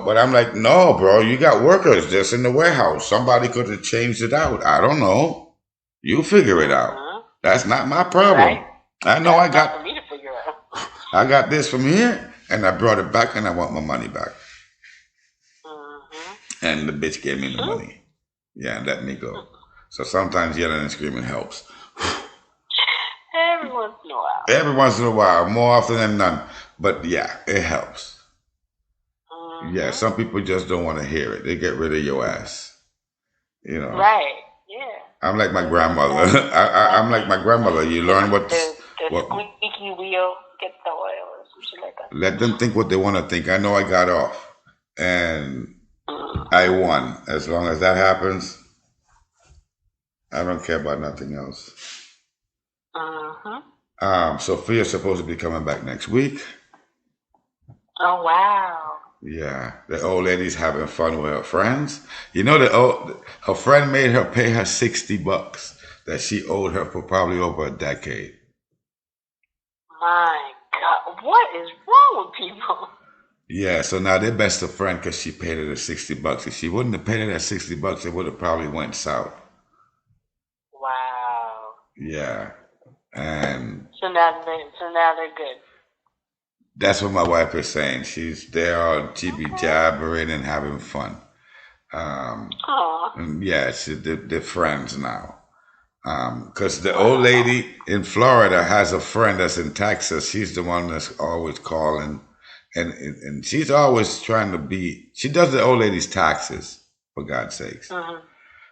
but I'm like, no, bro, you got workers just in the warehouse. Somebody could have changed it out. I don't know. You figure it out. That's not my problem. Right. I know That's not for me to figure out. I got this from here, and I brought it back, and I want my money back. And the bitch gave me the money. Yeah, and let me go. So sometimes yelling and screaming helps. Every once in a while. Every once in a while, more often than none. But yeah, it helps. Yeah, some people just don't want to hear it. They get rid of your ass. Right. Yeah. I'm like my grandmother. I'm like my grandmother. You learn what squeaky wheel gets the oil or some shit like that. Let them think what they want to think. I know I got off, and I won. As long as that happens, I don't care about nothing else. Sophia's supposed to be coming back next week. Oh, wow. Yeah, the old lady's having fun with her friends. You know, her friend made her pay her $60 that she owed her for probably over a decade. My God, what is wrong with people? Yeah, so now they're best of friend because she paid her the $60. If she wouldn't have paid her that $60, it would have probably went south. Wow. Yeah, and So now they're good. that's what my wife is saying. She's there, she be jabbering and having fun. Aw. And yeah, they're friends now. Because the old Wow. lady in Florida has a friend that's in Texas. She's the one that's always calling, and she's always trying to be. She does the old lady's taxes, for God's sakes. Mm-hmm.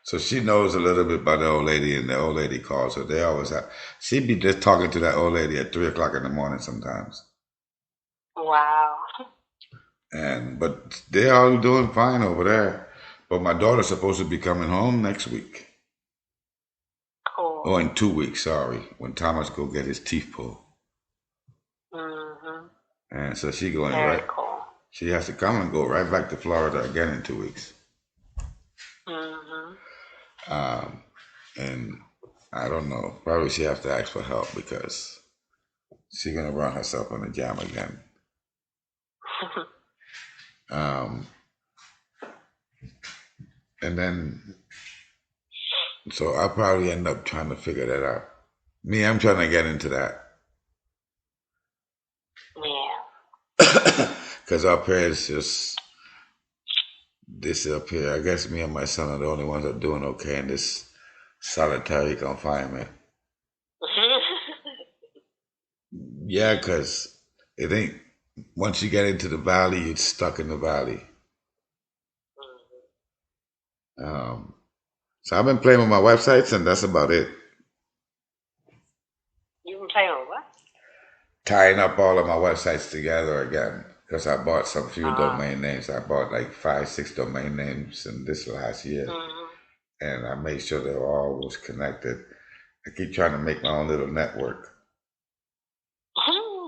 So she knows a little bit about the old lady, and the old lady calls her. They always have. She'd be just talking to that old lady at 3 o'clock in the morning sometimes. Wow. But they're all doing fine over there. But my daughter's supposed to be coming home next week. Cool. Oh, in 2 weeks, sorry, when Thomas go get his teeth pulled. Mm-hmm. And so she going Very right. cool. She has to come and go right back to Florida again in 2 weeks. Mm-hmm. And I don't know. Probably she has to ask for help because she's gonna run herself in the jam again. Um, and then, so I'll probably end up trying to figure that out. Me, I'm trying to get into that. Yeah. Because up here is just this up here. I guess me and my son are the only ones that are doing okay in this solitary confinement. Yeah, because it ain't, once you get into the valley, you're stuck in the valley. So I've been playing with my websites, and that's about it. You've been playing with what? Tying up all of my websites together again. Because I bought some few domain names. I bought like 5, 6 domain names in this last year. Mm-hmm. And I made sure they all was connected. I keep trying to make my own little network.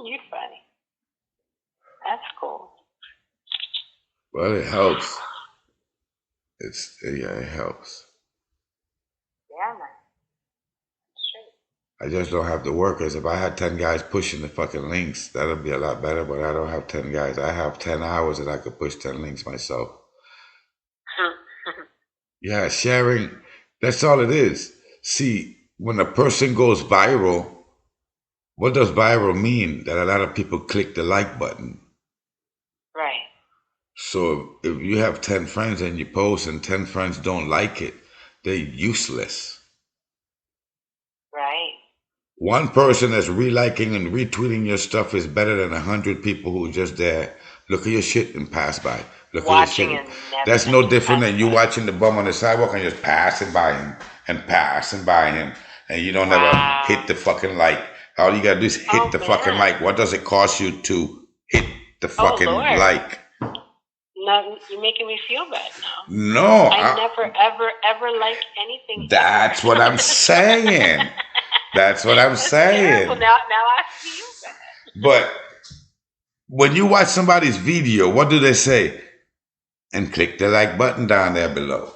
You're funny. That's cool. Well, it helps. It helps. Yeah, man. Sure. I just don't have the workers. If I had 10 guys pushing the fucking links, that'd be a lot better, but I don't have 10 guys. I have 10 hours that I could push 10 links myself. Yeah, sharing, that's all it is. See, when a person goes viral, what does viral mean? That a lot of people click the like button. Right. So if you have 10 friends and you post and 10 friends don't like it, they're useless. Right. One person that's reliking and retweeting your stuff is better than 100 people who are just there, look at your shit and pass by. Look Watching at your shit. That's no different than you watching the bum on the sidewalk and just passing by him and passing by him. And you don't ever hit the fucking like. All you gotta do is hit the fucking like. What does it cost you to hit the fucking like? No, you're making me feel bad now. No. I never, ever like anything. That's what I'm saying. That's what I'm saying. Now I feel bad. But when you watch somebody's video, what do they say? And click the like button down there below.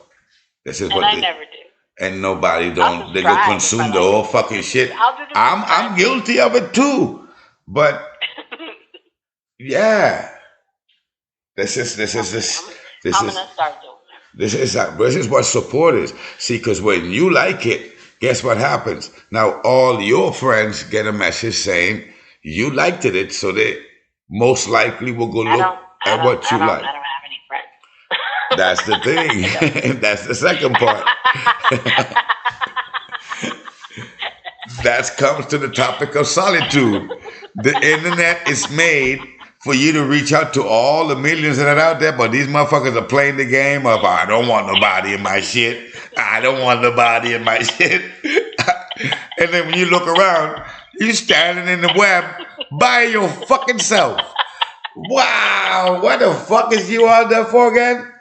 This is what I never do. And nobody don't. They go consume the whole fucking shit. I'm guilty of it too. But yeah, this is I'm gonna start doing it. This is what support is. See, because when you like it, guess what happens? Now all your friends get a message saying you liked it, so they most likely will go look at what you like. I don't have any friends. That's the thing. That's the second part. That comes to the topic of solitude. The internet is made for you to reach out to all the millions that are out there, but these motherfuckers are playing the game of I don't want nobody in my shit. I don't want nobody in my shit. And then when you look around, you standing in the web by your fucking self. Wow, what the fuck is you out there for again?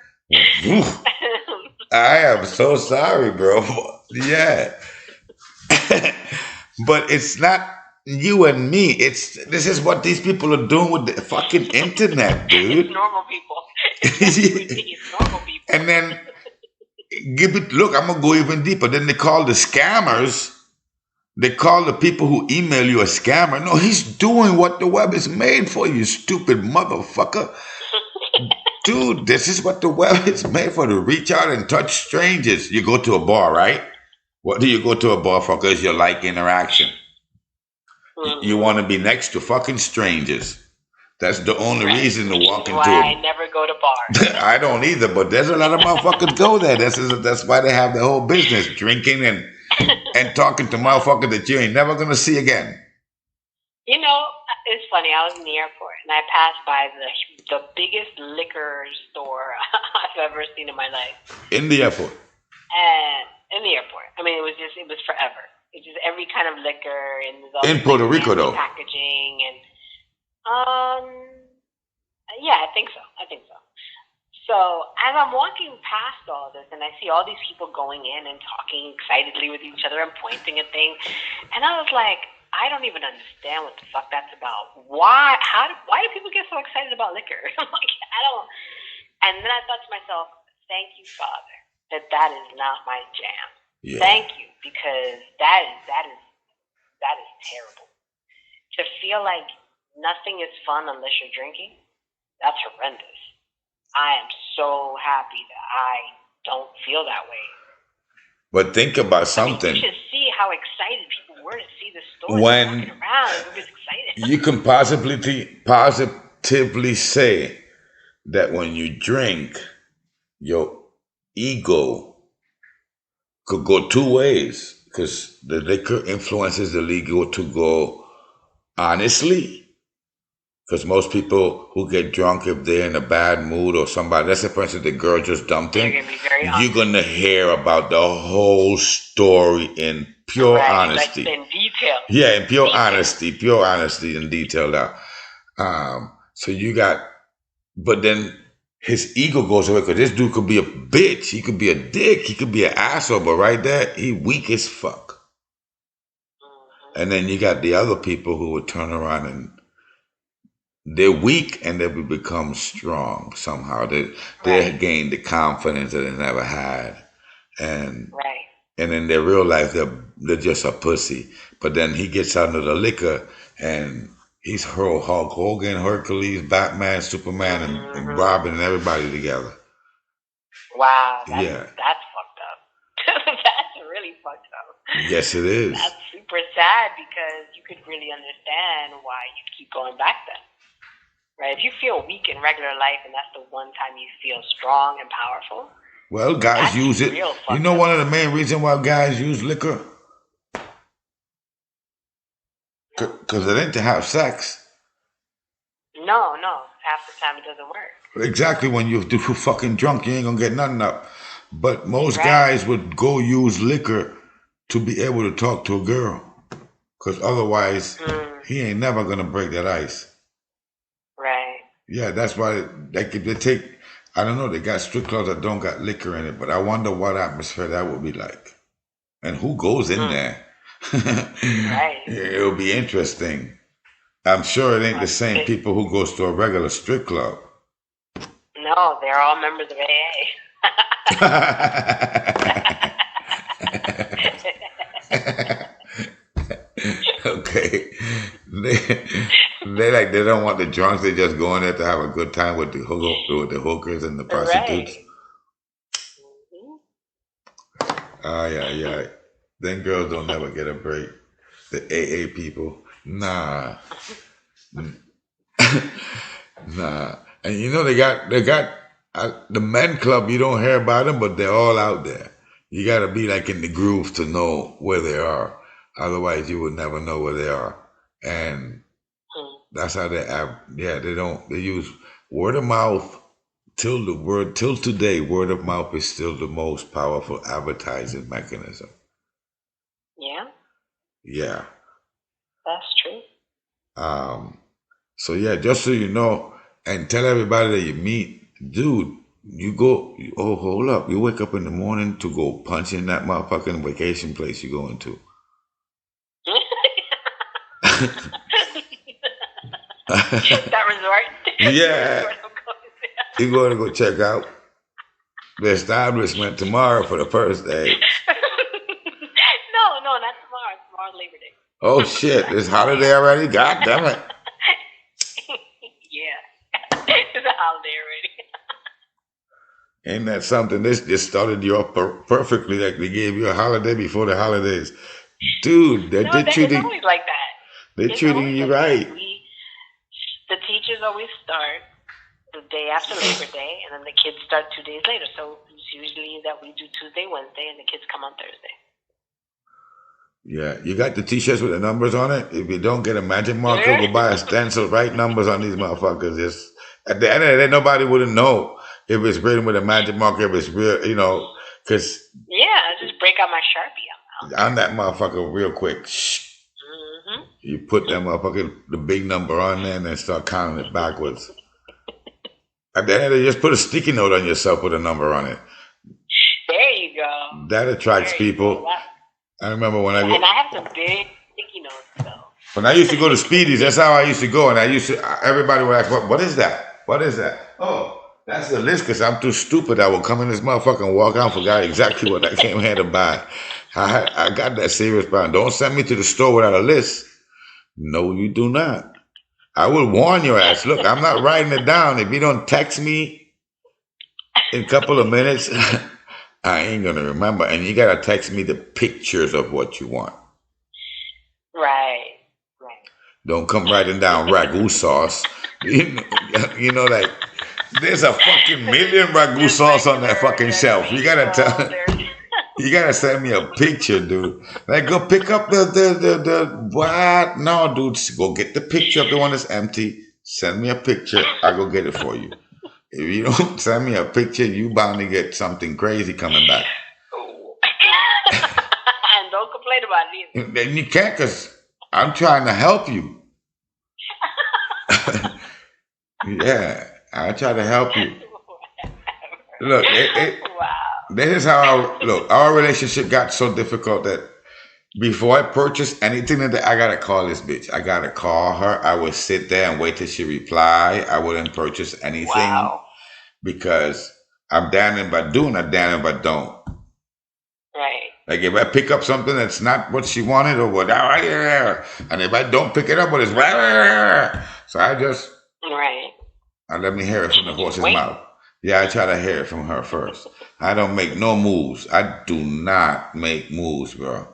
I am so sorry, bro. Yeah. But it's not You and me. This is what these people are doing with the fucking internet, It's dude. normal people. It's not you and me. It's normal people. And then look, I'm gonna go even deeper. Then they call the scammers. They call the people who email you a scammer. No, he's doing what the web is made for, you stupid motherfucker. Dude, this is what the web is made for, to reach out and touch strangers. You go to a bar, right? What do you go to a bar for? Because you like interaction. You want to be next to fucking strangers. That's the only reason to walk into why I never go to bars. I don't either, but there's a lot of motherfuckers go there. That's why they have the whole business, drinking and talking to motherfuckers that you ain't never gonna see again. You know, it's funny. I was in the airport and I passed by the biggest liquor store I've ever seen in my life. In the airport. And in the airport, I mean, it was forever. It's just every kind of liquor and in Puerto Rico though. Packaging and yeah, I think so. So as I'm walking past all this and I see all these people going in and talking excitedly with each other and pointing at things, and I was like, I don't even understand what the fuck that's about. Why do people get so excited about liquor? I'm like, I don't. And then I thought to myself, thank you, Father, that is not my jam. Yeah. Thank you, because that is terrible. To feel like nothing is fun unless you're drinking, that's horrendous. I am so happy that I don't feel that way. But think about something. You should see how excited people were to see the store. When walking around, it was excited. You can positively say that when you drink, your ego could go two ways, because the liquor influences the ego to go honestly. Because most people who get drunk, if they're in a bad mood or somebody, let's say for instance the girl just dumped him, you're gonna hear about the whole story in pure honesty. Like in detail. Yeah, in pure honesty and detail now. So you got, but then his ego goes away, because this dude could be a bitch, he could be a dick, he could be an asshole, but right there, he weak as fuck. And then you got the other people who would turn around and they're weak and they will become strong somehow. They gain the confidence that they never had, and in their real life they're just a pussy. But then he gets under the liquor and he's Hulk Hogan, Hercules, Batman, Superman, and Robin, and everybody together. Wow, that's fucked up. That's really fucked up. Yes, it is. That's super sad, because you could really understand why you'd keep going back then. Right? If you feel weak in regular life and that's the one time you feel strong and powerful. Well, guys use it. You know one of the main reasons why guys use liquor? Because it ain't to have sex. No. Half the time it doesn't work. Exactly. When you're fucking drunk, you ain't going to get nothing up. But most guys would go use liquor to be able to talk to a girl. Because otherwise, he ain't never going to break that ice. Right. Yeah, that's why they take, I don't know, they got strip clubs that don't got liquor in it, but I wonder what atmosphere that would be like. And who goes in there? Right. It'll be interesting. I'm sure it ain't the same people who goes to a regular strip club. No, they're all members of AA. Okay. They don't want the drunks. They just go in there to have a good time with the hookers and the prostitutes. Yeah. Then girls don't never get a break. The AA people, nah. And you know they got the men club. You don't hear about them, but they're all out there. You got to be like in the groove to know where they are. Otherwise, you would never know where they are. And that's how they use word of mouth. Till today, word of mouth is still the most powerful advertising mechanism. Yeah. Yeah. That's true. So yeah, just so you know, and tell everybody that you meet, dude, hold up. You wake up in the morning to go punch in that motherfucking vacation place you're going to. That resort. Yeah. You're going to go check out the establishment tomorrow for the first day. No, not tomorrow. Tomorrow's Labor Day. Oh shit! It's holiday already. God damn it! Yeah, it's a holiday already. Ain't that something? This just started you off perfectly. Like they gave you a holiday before the holidays, dude. They're treating. It's always like that. They're treating you right. The teachers always start the day after Labor Day, and then the kids start 2 days later. So it's usually that we do Tuesday, Wednesday, and the kids come on Thursday. Yeah, you got the T-shirts with the numbers on it. If you don't get a magic marker, go buy a stencil. Write numbers on these motherfuckers. Just at the end of the day, nobody wouldn't know if it's written with a magic marker. If it's real, because just break out my Sharpie. I'm that motherfucker real quick. Mm-hmm. You put that motherfucker the big number on there and then start counting it backwards. At the end of the day, just put a sticky note on yourself with a number on it. There you go. That attracts people. I remember when and I have some big sticky notes though. When I used to go to Speedies, that's how I used to go, and everybody would ask, what is that? What is that? Oh, that's the list, because I'm too stupid. I would come in this motherfucker and walk out and forgot exactly what I came here to buy. I got that serious problem. Don't send me to the store without a list. No, you do not. I will warn your ass. Look, I'm not writing it down. If you don't text me in a couple of minutes, I ain't going to remember. And you got to text me the pictures of what you want. Right. Don't come writing down ragu sauce. You know, like, there's a fucking million ragu sauce on that fucking shelf. You got to send me a picture, dude. Like, go pick up the what? No, dude, go get the picture of the one that's empty. Send me a picture. I'll go get it for you. If you don't send me a picture, you bound to get something crazy coming back. And don't complain about it either. Then you can't, because I'm trying to help you. Yeah, I try to help you. Look, this is how our relationship got so difficult that before I purchase anything, I gotta call this bitch. I gotta call her. I would sit there and wait till she reply. I wouldn't purchase anything because I'm damned if I do and I'm damned if I don't. Right. Like if I pick up something that's not what she wanted or what, and if I don't pick it up, what is so I just let me hear it from the horse's mouth. Yeah, I try to hear it from her first. I don't make no moves. I do not make moves, bro.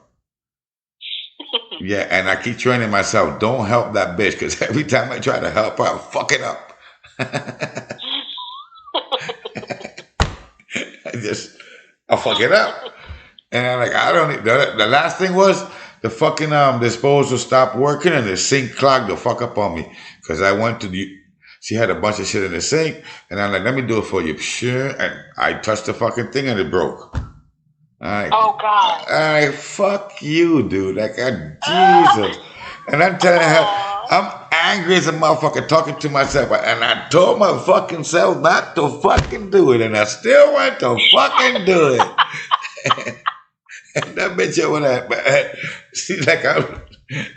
Yeah, and I keep training myself. Don't help that bitch, because every time I try to help her, I fuck it up. I fuck it up. And I'm like, I don't need the last thing was the fucking disposal stopped working and the sink clogged the fuck up on me. Because I went to she had a bunch of shit in the sink, and I'm like, let me do it for you. Sure. And I touched the fucking thing and it broke. Oh God! Fuck you, dude. Like, Jesus. And I'm telling her, I'm angry as a motherfucker talking to myself. And I told my fucking self not to fucking do it. And I still went to fucking do it. And that bitch over there, she's like,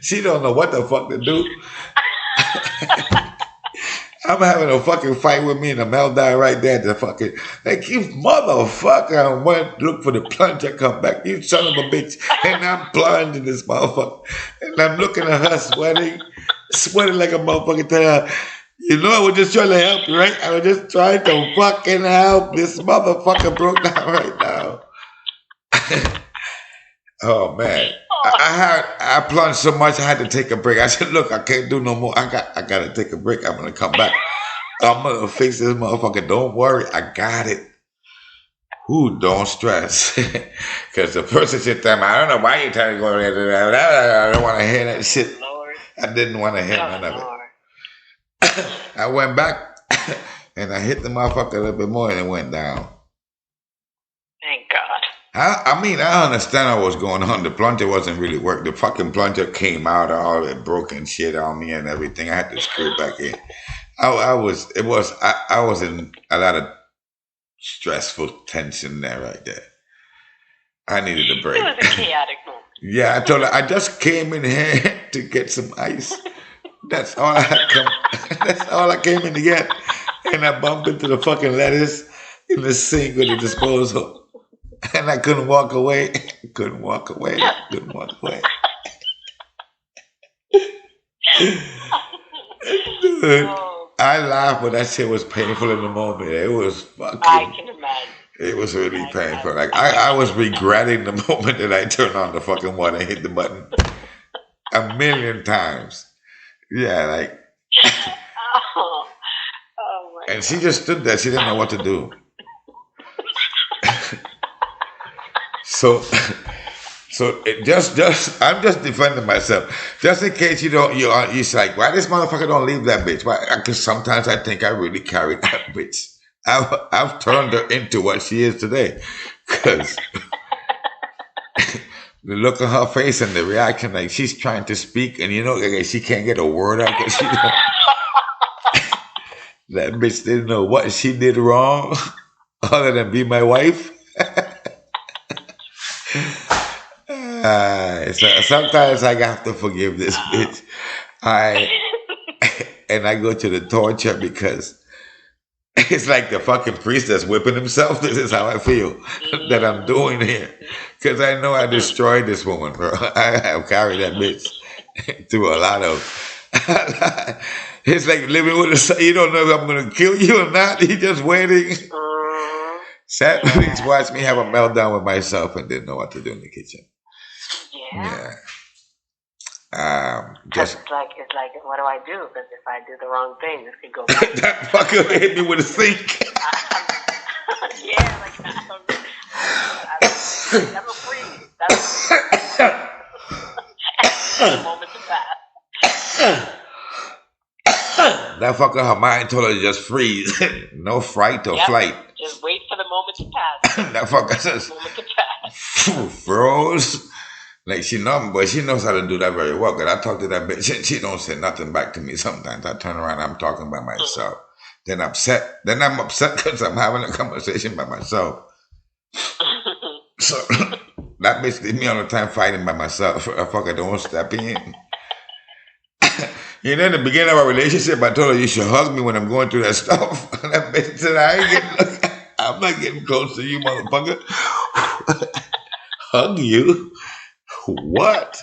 she don't know what the fuck to do. I'm having a fucking fight with me and a meltdown right there. The fucking, like, you motherfucker. I went look for the plunger, come back. You son of a bitch. And I'm plunging this motherfucker. And I'm looking at her sweating like a motherfucker. Tell her, you know, I was just trying to help you, right? I was just trying to fucking help. This motherfucker broke down right now. Oh, man. I plunged so much I had to take a break. I said, look, I can't do no more. I got to take a break. I'm going to come back. I'm going to fix this motherfucker. Don't worry. I got it. Ooh, don't stress. Because the person said to me, I don't know why you're trying to go there. I don't want to hear that shit. Lord. I didn't want to hear none of it. I went back and I hit the motherfucker a little bit more and it went down. Thank God. I mean, I understand what was going on. The plunger wasn't really working. The fucking plunger came out, all that broken shit on me and everything. I had to screw it back in. I was in a lot of stressful tension there right there. I needed a break. It was a chaotic moment. Yeah, I told her, I just came in here to get some ice. That's all I had come. That's all I came in to get. And I bumped into the fucking lettuce in the sink with the disposal. And I couldn't walk away. Couldn't walk away. Couldn't walk away. Dude, I laughed, but that shit was painful in the moment. It was fucking. I can imagine. It was really painful. Like I was regretting the moment that I turned on the fucking water and hit the button 1,000,000 times. Yeah, like. Oh my And she just stood there. She didn't know what to do. So it just I'm just defending myself, just in case you're like, why this motherfucker don't leave that bitch? Why? Because sometimes I think I really carried that bitch. I've turned her into what she is today, because the look on her face and the reaction, like she's trying to speak, and like she can't get a word out because that bitch didn't know what she did wrong, other than be my wife. So sometimes I have to forgive this bitch. And I go to the torture because it's like the fucking priest that's whipping himself. This is how I feel that I'm doing here. Because I know I destroyed this woman, bro. I have carried that bitch through a lot of... It's like living with a... You don't know if I'm going to kill you or not. You're just waiting. Sadly, watched me have a meltdown with myself and didn't know what to do in the kitchen. Yeah. Just it's like, what do I do? Because if I do the wrong thing, this could go back. That fucker hit me with a sink. Yeah, like I'm a freeze. That's a moment to pass. That fucker, her mind told her to just freeze. No fright or flight. Just wait for the moment to pass. That fucker says, froze. Like she knows how to do that very well. Cause I talk to that bitch and she don't say nothing back to me sometimes. I turn around, I'm talking by myself. Then I'm upset because I'm having a conversation by myself. So that bitch leave me all the time fighting by myself. I fucker don't step in. In the beginning of our relationship, I told her you should hug me when I'm going through that stuff. And that bitch said, I'm not getting close to you, motherfucker. Hug you? What?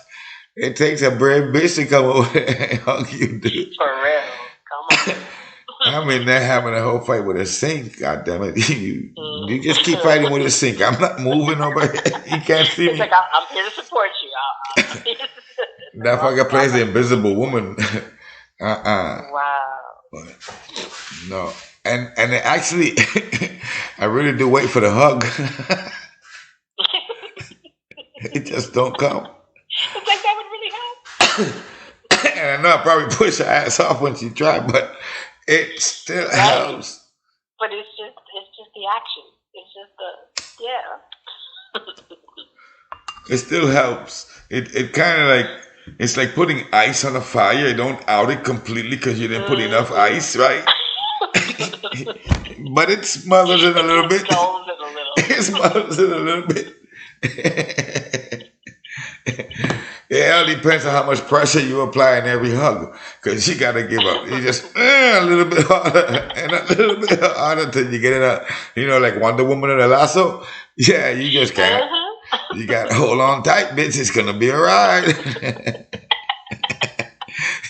It takes a brave bitch to come over and hug you, dude. For real. Come on. I'm in there having a whole fight with a sink. God damn it. You just keep fighting with a sink. I'm not moving over here. You can't see me. It's like, I'm here to support you. That fucker plays the invisible woman. Wow. No. And actually, I really do wait for the hug. It just don't come. It's like that would really help. And I know I probably push her ass off when she tried, but it still helps. But it's just the action. It's just It still helps. It kind of like, it's like putting ice on a fire. You don't out it completely because you didn't put enough ice, right? But it smothers it a little bit. It smothers it a little bit. It all depends on how much pressure you apply in every hug, because you gotta give up. You just a little bit harder and a little bit harder till you get it out. Like Wonder Woman in a lasso. Yeah, you just can't. You gotta hold on tight, bitch. It's gonna be alright.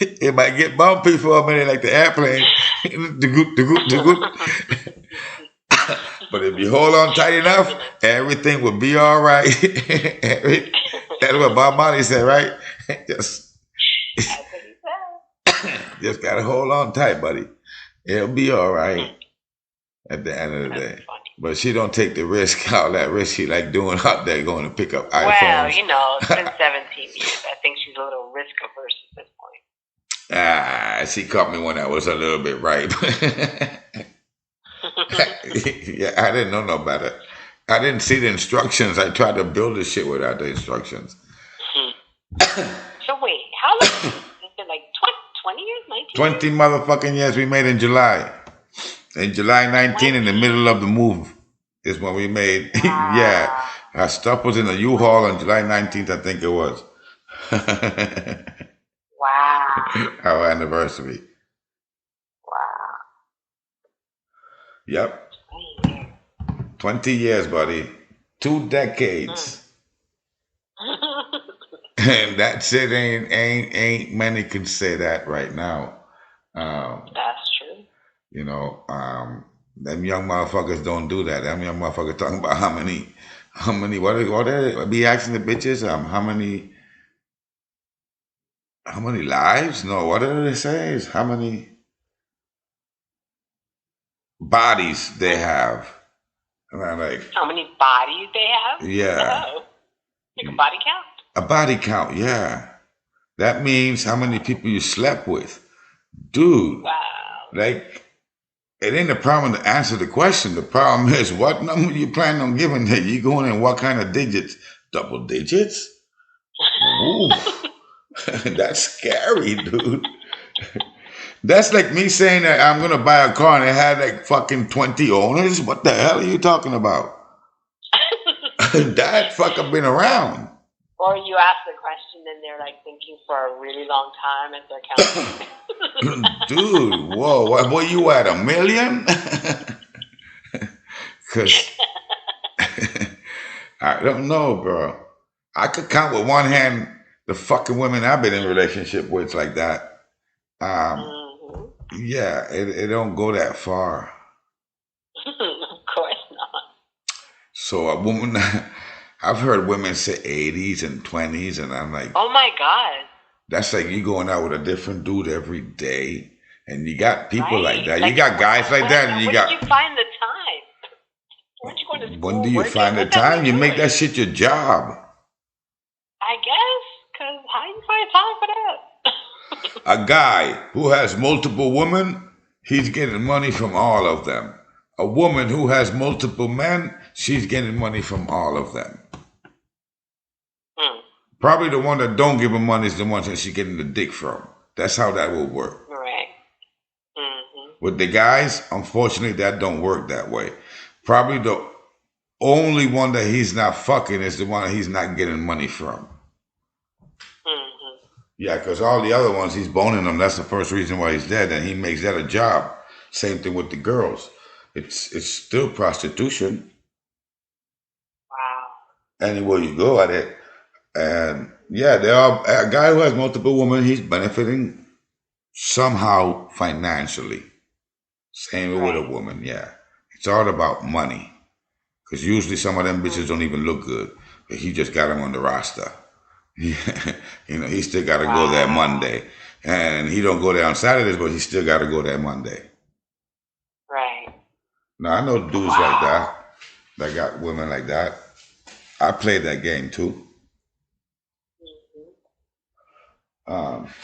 It might get bumpy for a minute, like the airplane. But if you hold on tight enough, everything will be all right. That's what Bob Marley said, right? Just gotta hold on tight, buddy. It'll be all right at the end of the day. But she don't take the risk, all that risk she like doing out there going to pick up iPhones. Well, it's been 17 years. I think she's a little risk averse at this point. She caught me when I was a little bit ripe. Yeah, I didn't know no better. I didn't see the instructions. I tried to build this shit without the instructions. So wait, how long? It's been like 20 years, 19 20 motherfucking years we made in July. In July 19, in the middle of the move, is when we made. Wow. Yeah, our stuff was in the U-Haul on July 19th, I think it was. Wow. Our anniversary. Wow. Yep. 20 years. 20 years, buddy. 2 decades. And that shit ain't many can say that right now. That's true. You know, them young motherfuckers don't do that. Them young motherfuckers talking about how many, what they be asking the bitches, how many lives? No, what do they say? Is how many bodies they have. And I'm like, how many bodies they have? Yeah. Oh. Like a body count? A body count, yeah. That means how many people you slept with. Dude. Wow. Like, it ain't a problem to answer the question. The problem is what number you plan on giving that you going in what kind of digits? Double digits? Ooh. That's scary, dude. That's like me saying that I'm gonna buy a car and it had like fucking 20 owners. What the hell are you talking about? That fucker been around. Or you ask the question and they're like thinking for a really long time as they're counting. Dude, whoa, what you at, 1 million? Cause I don't know, bro. I could count with one hand the fucking women I've been in relationship with like that. Yeah, it don't go that far. Of course not. So a woman, I've heard women say 80s and 20s, and I'm like, oh my God. That's like you going out with a different dude every day, and you got people like that. Like, you got guys like that, and you got. When did you find the time? Weren't you going to school? When do you find the time? You make that shit your job. I guess, because how do you find time for that? A guy who has multiple women, he's getting money from all of them. A woman who has multiple men, she's getting money from all of them. Probably the one that don't give her money is the one that she's getting the dick from. That's how that will work. Right. Mm-hmm. With the guys, unfortunately, that don't work that way. Probably the only one that he's not fucking is the one that he's not getting money from. Yeah, because all the other ones, he's boning them. That's the first reason why he's dead, and he makes that a job. Same thing with the girls. It's still prostitution. Wow. Anywhere you go at it. And yeah, there are a guy who has multiple women, he's benefiting somehow financially. Same with a woman, yeah. It's all about money. Because usually some of them bitches don't even look good. But he just got them on the roster. You know, he still got to go there Monday. And he don't go there on Saturdays, but he still got to go there Monday. Right. Now, I know dudes like that got women like that. I played that game too.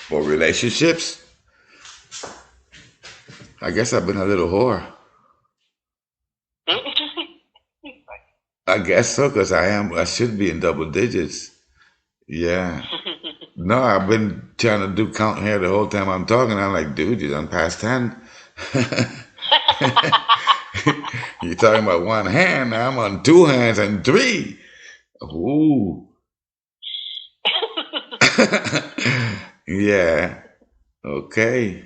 For relationships, I guess I've been a little whore. I guess so, because I should be in double digits. Yeah. No, I've been trying to do count here the whole time I'm talking. I'm like, dude, you done past 10. You're talking about one hand. Now I'm on 2 hands and 3. Ooh. Yeah. Okay.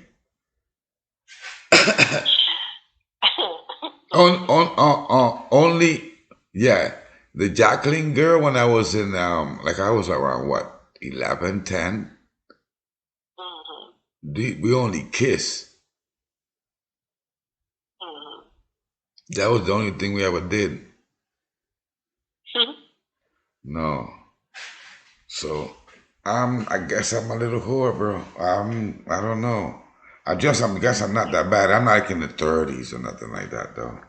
Only, yeah. The Jacqueline girl, when I was in, I was around what, 11, 10? We only kiss. That was the only thing we ever did. No. So, I guess I'm a little whore, bro. I don't know. I guess I'm not that bad. I'm not like in the 30s or nothing like that, though.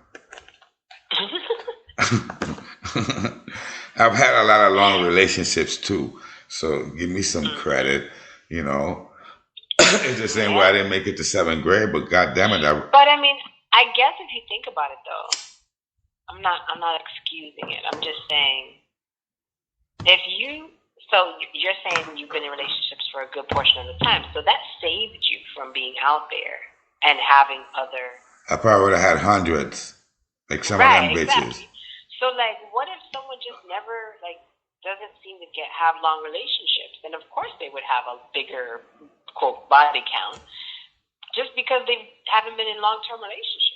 I've had a lot of long relationships too, so give me some credit, you know. It's the same way I didn't make it to 7th grade, but goddamn it, But I mean, I guess if you think about it, though, I'm not excusing it. I'm just saying, so you're saying you've been in relationships for a good portion of the time, so that saved you from being out there and having other. I probably would have had hundreds, like some of them bitches. Exactly. So, like, what if someone just never, like, doesn't seem to have long relationships. And of course they would have a bigger, quote, body count just because they haven't been in long-term relationships.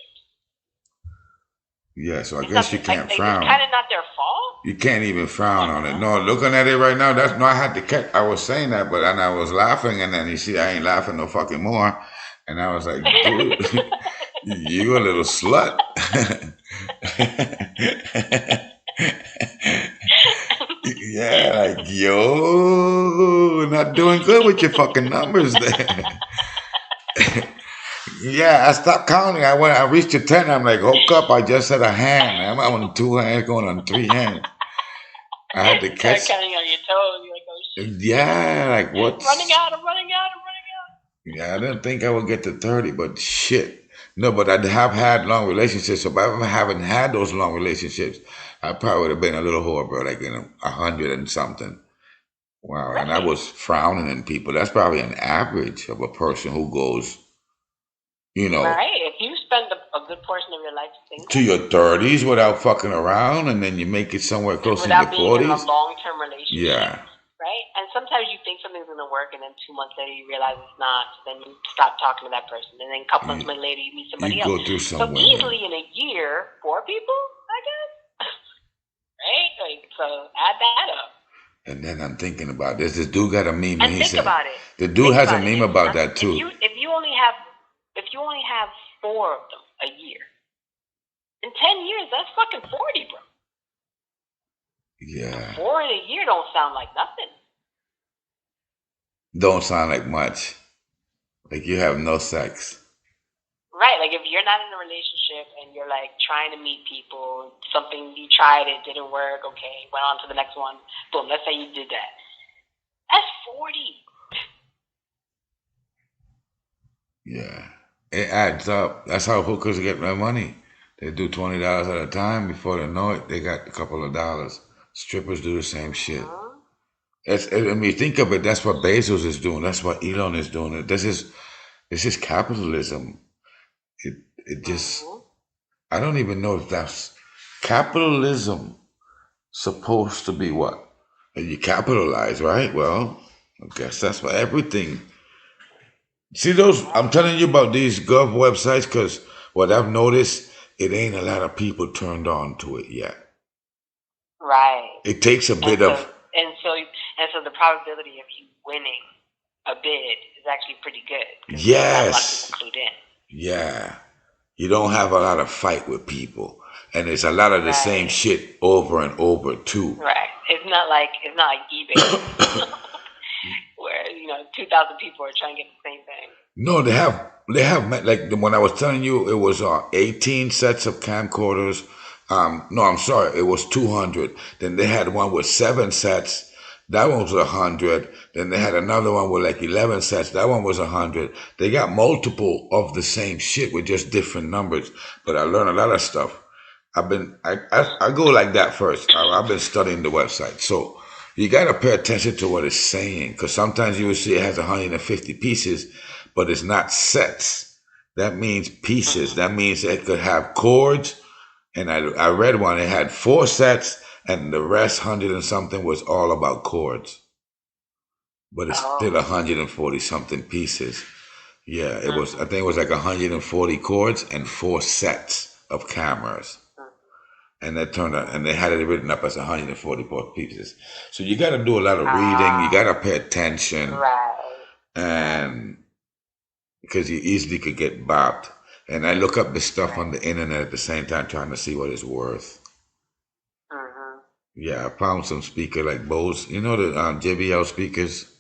Yeah, so I guess you can't frown. It's kind of not their fault. You can't even frown on it. No, looking at it right now, I had to catch. I was saying that, but and I was laughing, and then you see, I ain't laughing no fucking more. And I was like, dude, you a little slut. Yeah, like, yo, not doing good with your fucking numbers there. Yeah, I stopped counting. I reached to 10. I'm like, hook up. I just had a hand. I'm on 2 hands, going on 3 hands. I had to catch. Start counting on your toes. You're like, oh shit. Yeah, like what? I'm running out. Yeah, I didn't think I would get to 30, but shit. No, but I have had long relationships. So if I haven't had those long relationships, I probably would have been a little whore, bro, like 100 and something. Wow, right. And I was frowning in people. That's probably an average of a person who goes, you know. Right. If you spend a good portion of your life single. To your 30s without fucking around, and then you make it somewhere close to your 40s. Without being in a long-term relationship. Yeah. Right? And sometimes you think something's going to work, and then 2 months later you realize it's not. So then you stop talking to that person. And then a couple months later you meet somebody else. You go through somewhere. So easily in a year, 4 people, I guess. Right? Like, so add that up. And then I'm thinking about this. This dude got a meme. And think about it. The dude has a meme about that too. If you only have 4 of them a year, in 10 years, that's fucking 40, bro. Yeah. 4 in a year don't sound like nothing. Don't sound like much. Like you have no sex. Right. Like if you're not in a relationship and you're like trying to meet people, something you tried, it didn't work, okay, went on to the next one. Boom, let's say you did that. That's 40. Yeah. It adds up. That's how hookers get their money. They do $20 at a time. Before they know it, they got a couple of dollars. Strippers do the same shit. I mean, think of it. That's what Bezos is doing. That's what Elon is doing. This is capitalism. It just. I don't even know if that's capitalism. Supposed to be what? You capitalize, right? Well, I guess that's for everything. See those? I'm telling you about these gov websites because what I've noticed, it ain't a lot of people turned on to it yet. Right. It takes a bit of. And so the probability of you winning a bid is actually pretty good. Yes. A lot of people clued in. Yeah. You don't have a lot of fight with people, and it's a lot of the same shit over and over too. Right. It's not like eBay. Where 2,000 people are trying to get the same thing. No, they have like when I was telling you, it was 18 sets of camcorders. No, I'm sorry, it was 200. Then they had one with 7 sets. That one was 100. Then they had another one with like 11 sets. That one was 100. They got multiple of the same shit with just different numbers. But I learned a lot of stuff. I go like that first. I've been studying the website, so. You got to pay attention to what it's saying, because sometimes you will see it has 150 pieces, but it's not sets. That means pieces. That means it could have chords. And I read one, it had 4 sets, and the rest, 100 and something, was all about chords. But it's still 140 something pieces. Yeah, it was. I think it was like 140 chords and 4 sets of cameras. And they turned out, and they had it written up as 144 pieces. So you got to do a lot of reading. You got to pay attention, and because you easily could get bopped. And I look up the stuff on the internet at the same time, trying to see what it's worth. Yeah, I found some speaker like Bose. You know the JBL speakers.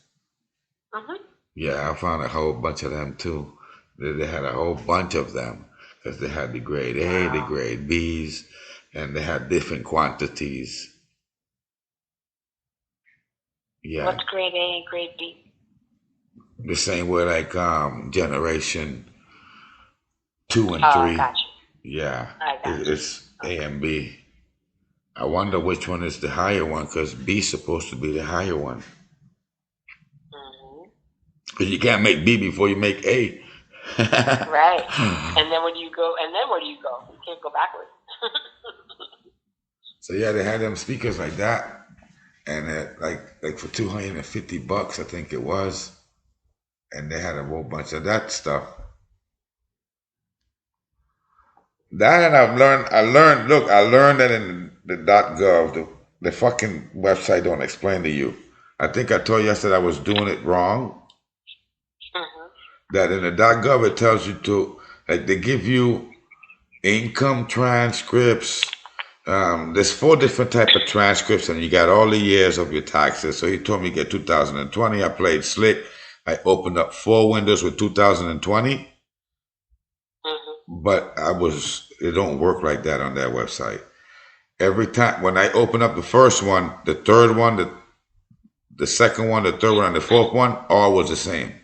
Yeah, I found a whole bunch of them too. They had a whole bunch of them because they had the grade A, the grade Bs. And they had different quantities. Yeah. What's grade A and grade B? The same way like generation 2 and 3. Gotcha. Yeah. It's A and B. I wonder which one is the higher one, because B is supposed to be the higher one. Because you can't make B before you make A. Right. And then where do you go? You can't go backwards. So yeah, they had them speakers like that, and like for $250, I think it was, and they had a whole bunch of that stuff. That and I learned that in the .gov, the fucking website don't explain to you. I think I told you yesterday I was doing it wrong. Mhm. That in the .gov it tells you to, like, they give you income transcripts. There's 4 different type of transcripts, and you got all the years of your taxes. So he told me get 2020. I played slick. I opened up 4 windows with 2020, Mhm. but it don't work like that on that website. Every time when I open up the first one, the third one, the second one, the third one, and the fourth one, all was the same.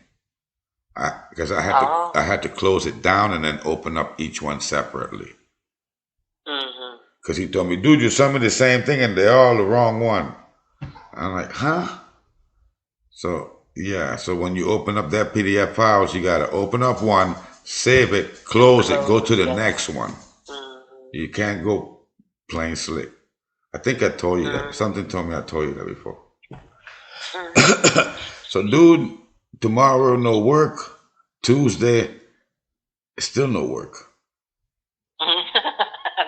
Because Oh. I had to close it down and then open up each one separately. Mhm. Because he told me, dude, you sent me the same thing and they're all the wrong one. I'm like, huh? So yeah, so when you open up that PDF files, you gotta open up one, save it, And close it, go close to the the other next one. one. Mhm. You can't go plain slick. I think I told you that. Mhm. Something told me I told you that before. Mhm. So, dude, tomorrow no work. Tuesday, still no work.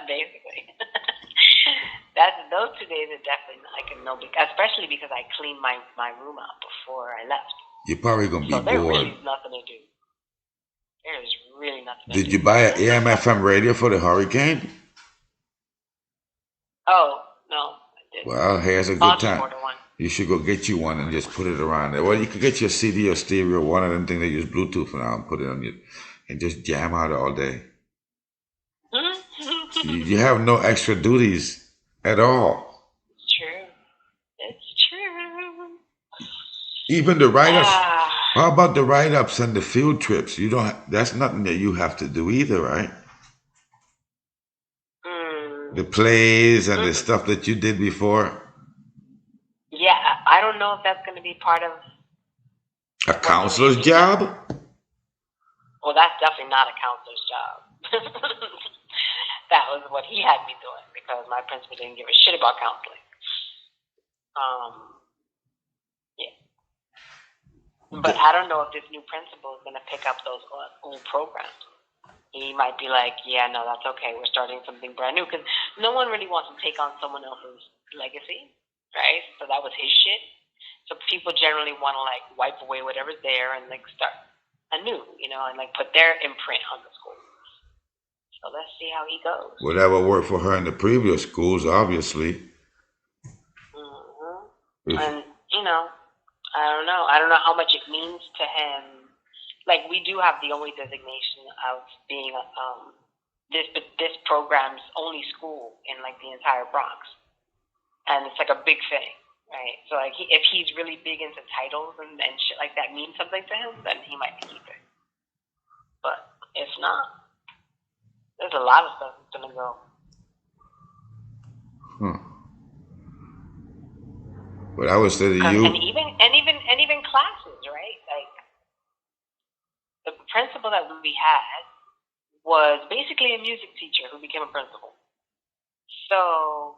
Basically. Those 2 days are definitely like a no, especially because I cleaned my room out before I left. You're probably gonna be So there bored. really is nothing to do. There is really nothing to Did do. you buy an AM/FM radio for the hurricane? Oh no, I didn't. Well, here's a good I'll just time. order one. You should go get you one and just put it around there. Well, you could get your CD or stereo, one of them things that use Bluetooth now, and put it on you, and just jam out all day. You have no extra duties at all. It's true. It's true. Even the write-ups. Ah. How about the write-ups and the field trips? You don't. That's nothing that you have to do either, right? The plays and the stuff that you did before. Yeah, I don't know if that's going to be part of A counselor's job? Well, that's definitely not a counselor's job. That was what he had me doing because my principal didn't give a shit about counseling. Yeah. But I don't know if this new principal is going to pick up those old programs. He might be like, yeah, no, that's okay. We're starting something brand new because no one really wants to take on someone else's legacy, right? So that was his shit. So people generally want to like wipe away whatever's there and like start anew, and like put their imprint on the school. So let's see how he goes. Whatever worked for her in the previous schools, obviously. Mm-hmm. And I don't know. I don't know how much it means to him. Like we do have the only designation of being this program's only school in like the entire Bronx, and it's like a big thing, right? So like if he's really big into titles and shit like that means something to him, then he might keep it. But if not, there's a lot of stuff that's gonna go. But I would say to you, and even classes, right? Like the principal that we had was basically a music teacher who became a principal. So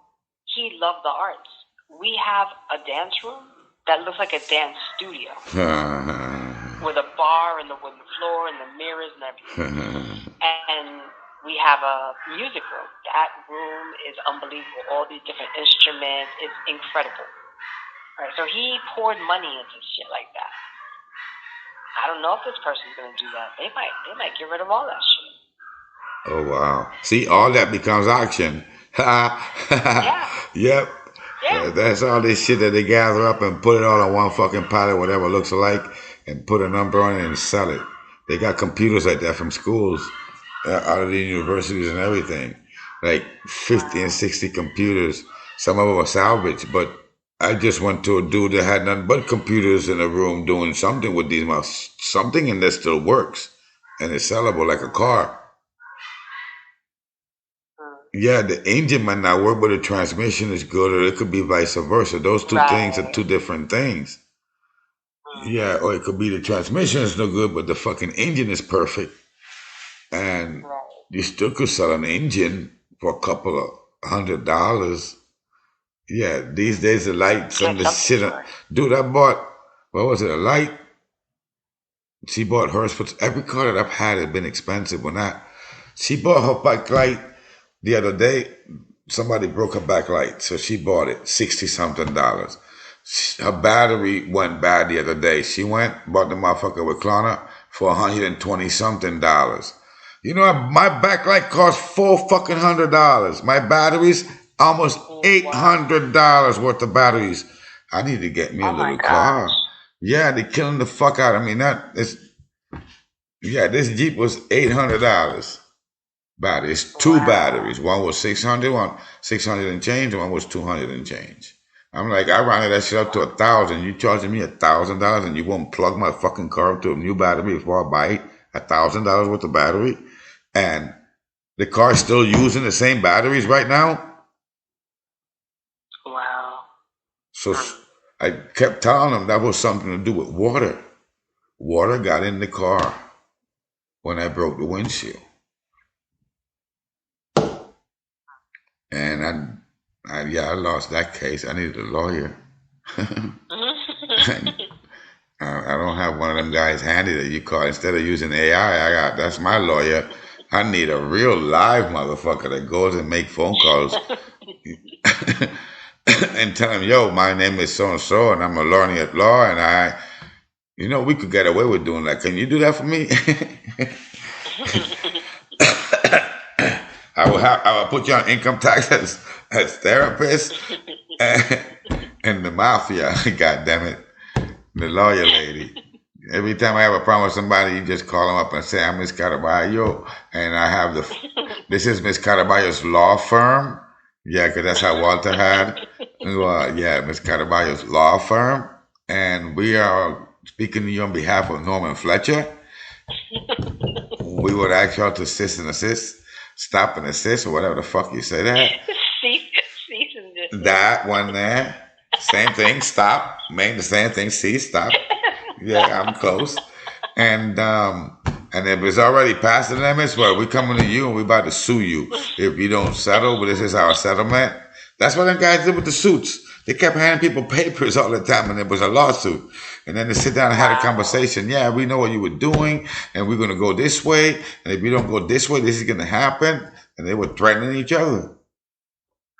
he loved the arts. We have a dance room that looks like a dance studio with a bar and the wooden floor and the mirrors and everything. And we have a music room. That room is unbelievable. All these different instruments. It's incredible. Right, so he poured money into shit like that. I don't know if this person's gonna do that. They might get rid of all that shit. Oh wow! See, all that becomes auction. Yeah. Yep. Yeah. That's all this shit that they gather up and put it all on one fucking pallet, whatever it looks like, and put a number on it and sell it. They got computers like that from schools, out of the universities and everything, like 50 and 60 computers. Some of them are salvaged, but I just went to a dude that had nothing but computers in a room doing something with these something, and that still works, and it's sellable like a car. Yeah, the engine might not work, but the transmission is good, or it could be vice versa. Those two things are two different things. Yeah, or it could be the transmission is no good, but the fucking engine is perfect. And you still could sell an engine for a couple of $100. Yeah, these days the light, some of Get the something shit. for it. Dude, I bought, what was it, a light? She bought hers, but every car that I've had has been expensive. She bought her backlight the other day. Somebody broke her backlight, so she bought it, 60 something dollars. Her battery went bad the other day. She bought the motherfucker with Klarna for 120 something dollars. You know, my backlight cost $400. My batteries, almost Wow. $800 worth of batteries. I need to get me a Oh my little car. gosh. Yeah, they're killing the fuck out of me. This Jeep was $800 battery. It's two Wow. batteries. One was 600, one 600 and change, and one was 200 and change. I'm like, I rounded that shit up to 1,000. You charging me $1,000 and you won't plug my fucking car up to a new battery before I buy it? $1,000 worth of battery, and the car's still using the same batteries right now. Wow. So I kept telling them that was something to do with water. Water got in the car when I broke the windshield. And I lost that case. I needed a lawyer. I don't have one of them guys handy that you call instead of using AI. That's my lawyer. I need a real live motherfucker that goes and make phone calls and tell him, "Yo, my name is so and so, and I'm a attorney at law, and we could get away with doing that. Can you do that for me?" I will put you on income tax as therapist and the mafia. God damn it, the lawyer lady. Every time I have a problem with somebody, you just call them up and say, "I'm Miss Caraballo, and I have this is Miss Caraballo's law firm." Yeah, because that's how Walter had. Well, yeah, Miss Caraballo's law firm, and we are speaking to you on behalf of Norman Fletcher. We would ask y'all to stop and assist, or whatever the fuck you say that. Cease and desist. That one there, same thing. Stop, mean the same thing. Cease, stop. Yeah, I'm close. And if it's already past the limits, well, we coming to you and we about to sue you if you don't settle. But this is our settlement. That's what them guys did with the suits. They kept handing people papers all the time, and it was a lawsuit. And then they sit down and had a conversation. Yeah, we know what you were doing, and we're going to go this way. And if you don't go this way, this is going to happen. And they were threatening each other.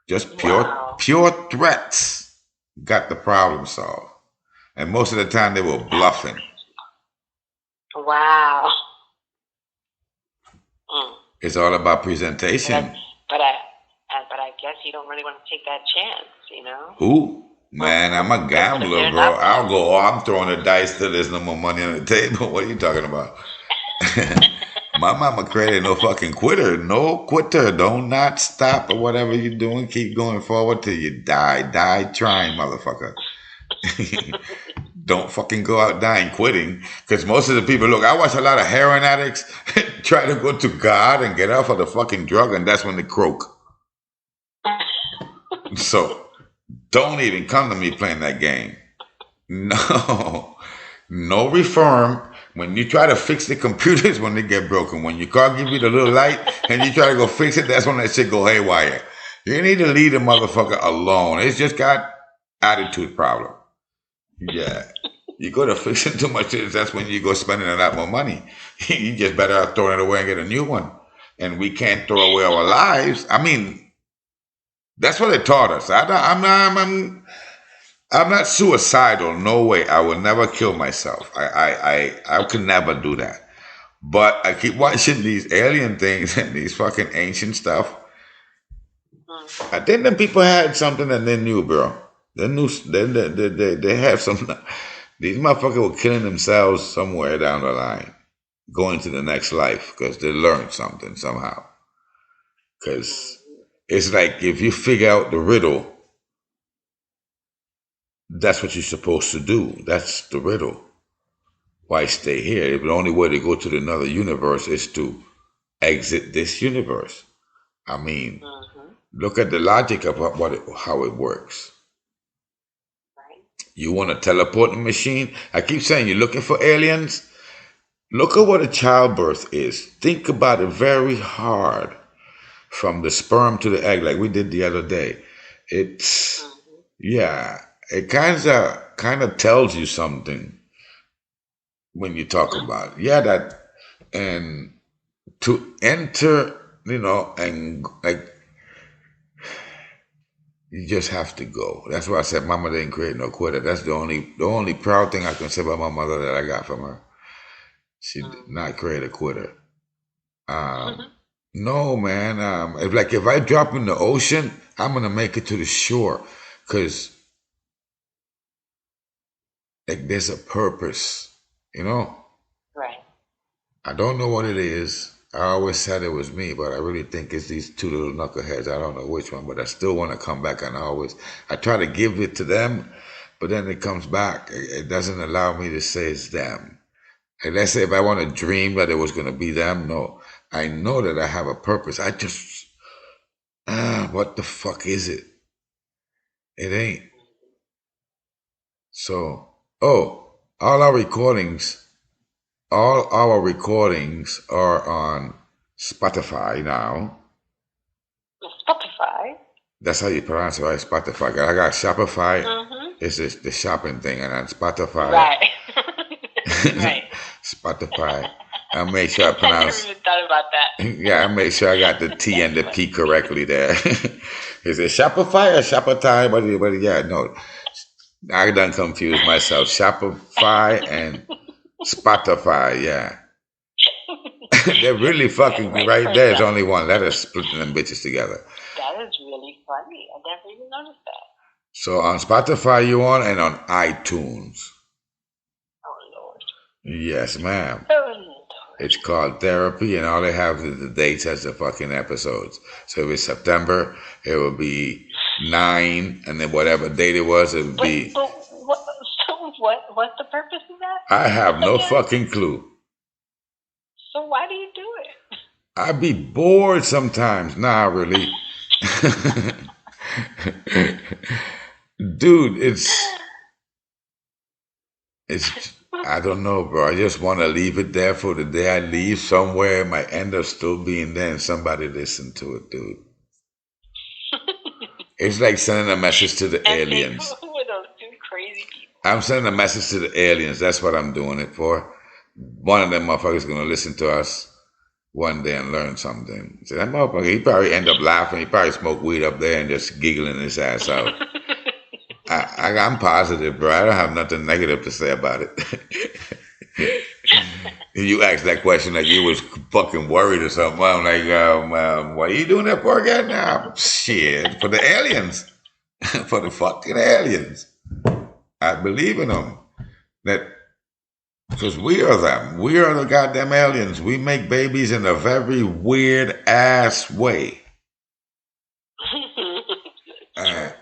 Just pure threats got the problem solved. And most of the time, they were bluffing. Wow. It's all about presentation. But I guess you don't really want to take that chance, you know? Who? Man, I'm a gambler, bro. I'll go, I'm throwing the dice till there's no more money on the table. What are you talking about? My mama created no fucking quitter. No quitter. Don't not stop or whatever you're doing. Keep going forward till you die. Die trying, motherfucker. Don't fucking go out dying quitting. Because most of the people, look, I watch a lot of heroin addicts try to go to God and get off of the fucking drug, and that's when they croak. So don't even come to me playing that game. No reform. When you try to fix the computers when they get broken, when your car give you the little light and you try to go fix it, that's when that shit go haywire. You need to leave the motherfucker alone. It's just got attitude problem. Yeah. You go to fixing too much, that's when you go spending a lot more money. You just better out throwing it away and get a new one. And we can't throw away our lives. I mean, that's what they taught us. I'm not suicidal. No way. I will never kill myself. I could never do that. But I keep watching these alien things and these fucking ancient stuff. I think them people had something that they knew, bro. They knew they have something. These motherfuckers were killing themselves somewhere down the line, going to the next life because they learned something somehow. Because it's like if you figure out the riddle, that's what you're supposed to do. That's the riddle. Why stay here? If the only way to go to another universe is to exit this universe. I mean, look at the logic of how it works. You want a teleporting machine? I keep saying you're looking for aliens. Look at what a childbirth is. Think about it very hard. From the sperm to the egg, like we did the other day. It's Yeah, it kind of tells you something when you talk about it. Yeah, that and to enter, and like you just have to go. That's why I said Mama didn't create no quitter. That's the only proud thing I can say about my mother that I got from her. She did not create a quitter. Um, no, man. If I drop in the ocean, I'm gonna make it to the shore, cause like there's a purpose, you know. Right. I don't know what it is. I always said it was me, but I really think it's these two little knuckleheads. I don't know which one, but I still want to come back, and I try to give it to them, but then it comes back. It doesn't allow me to say it's them. And let's say if I want to dream that it was going to be them, no. I know that I have a purpose. I just, what the fuck is it? It ain't. So, all our recordings, all our recordings are on Spotify now. Spotify. That's how you pronounce it, right? Spotify. I got Shopify. Mm-hmm. It's just the shopping thing, and on Spotify. Right. Right. Spotify. I make sure I I never pronounce. even thought about that. Yeah, I make sure I got the T and the P correctly there. Is it Shopify or Shopify? But yeah, no. I done confused myself. Shopify and Spotify, yeah. They're really fucking right there. There's only one letter splitting them bitches together. That is really funny. I never even noticed that. So on Spotify you on and on iTunes. Oh Lord. Yes, ma'am. Oh Lord. It's called Therapy, and all they have is the dates as the fucking episodes. So if it's September, it will be 9, and then whatever date it was, it would be. But what? So what's the purpose of that? I have no fucking clue. So why do you do it? I be bored sometimes. Nah, really. Dude, it's I don't know, bro. I just want to leave it there for the day I leave. Somewhere it might end up still being there and somebody listen to it, dude. It's like sending a message to the And aliens. people with those two crazy people. I'm sending a message to the aliens. That's what I'm doing it for. One of them motherfuckers gonna listen to us one day and learn something. So that motherfucker, he probably end up laughing. He probably smoke weed up there and just giggling his ass out. I'm positive, bro. I don't have nothing negative to say about it. You asked that question like you was fucking worried or something. I'm like, what are you doing that for again? Nah, shit, for the aliens. For the fucking aliens. I believe in them. That because we are them. We are the goddamn aliens. We make babies in a very weird ass way.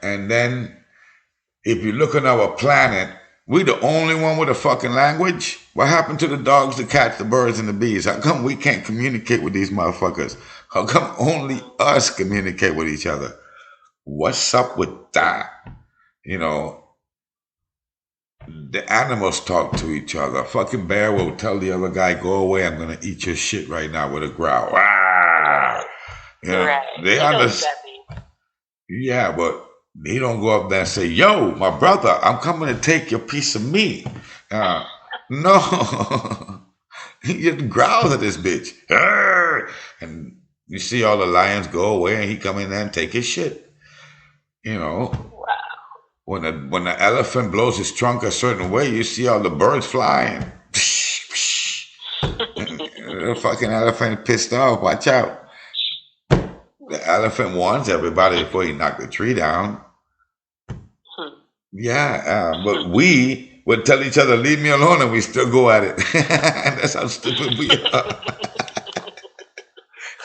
And then if you look on our planet, we the only one with a fucking language. What happened to the dogs, the cats, the birds, and the bees? How come we can't communicate with these motherfuckers? How come only us communicate with each other? What's up with that? You know, the animals talk to each other. A fucking bear will tell the other guy, "Go away! I'm gonna eat your shit right now," with a growl. Ah! You know, Right. they understand. Yeah, but he don't go up there and say, "Yo, my brother, I'm coming to take your piece of meat." No. He just growls at this bitch. Arr! And you see all the lions go away and he come in there and take his shit. You know, Wow. when the elephant blows his trunk a certain way, you see all the birds flying. The fucking elephant pissed off. Watch out. The elephant warns everybody before he knocked the tree down. Yeah, but we would tell each other, "Leave me alone," and we still go at it. That's how stupid we are.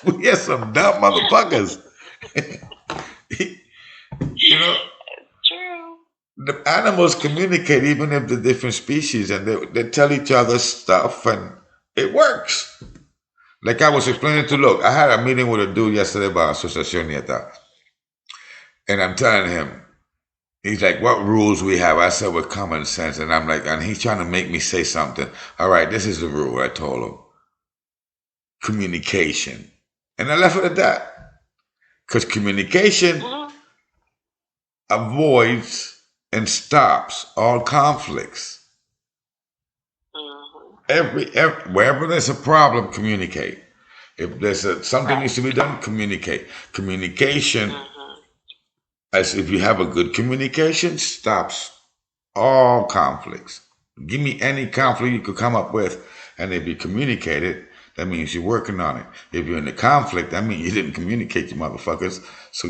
We are some dumb motherfuckers. You know, It's true. the animals communicate even if they're different species, and they tell each other stuff, and it works. Like I was explaining to look, I had a meeting with a dude yesterday about Asociación Nieta, and I'm telling him, he's like, "What rules we have?" I said, "With common sense," and I'm like, and he's trying to make me say something. All right, this is the rule. I told him, communication, and I left it at that, because communication. avoids and stops all conflicts. Wherever there's a problem, communicate. If there's something needs to be done, communicate. Communication, as if you have a good communication, stops all conflicts. Give me any conflict you could come up with, and if you communicate it, that means you're working on it. If you're in the conflict, that means you didn't communicate, you motherfuckers. So,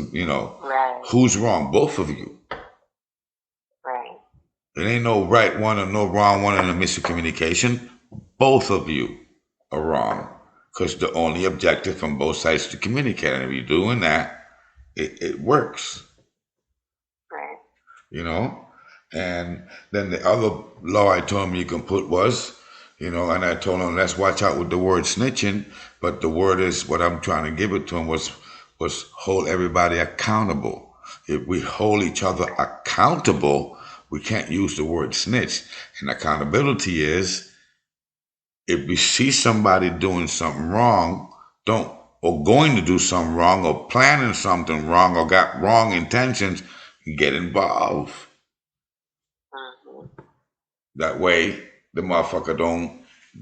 who's wrong? Both of you. Right. There ain't no right one or no wrong one in a miscommunication. Both of you are wrong. Because the only objective from both sides is to communicate. And if you're doing that, it works. Right. And then the other law I told him you can put was, and I told him, let's watch out with the word snitching. But the word is, what I'm trying to give it to him was hold everybody accountable. If we hold each other accountable, we can't use the word snitch. And accountability is, if we see somebody doing something wrong, or going to do something wrong, or planning something wrong, or got wrong intentions, get involved. That way, the motherfucker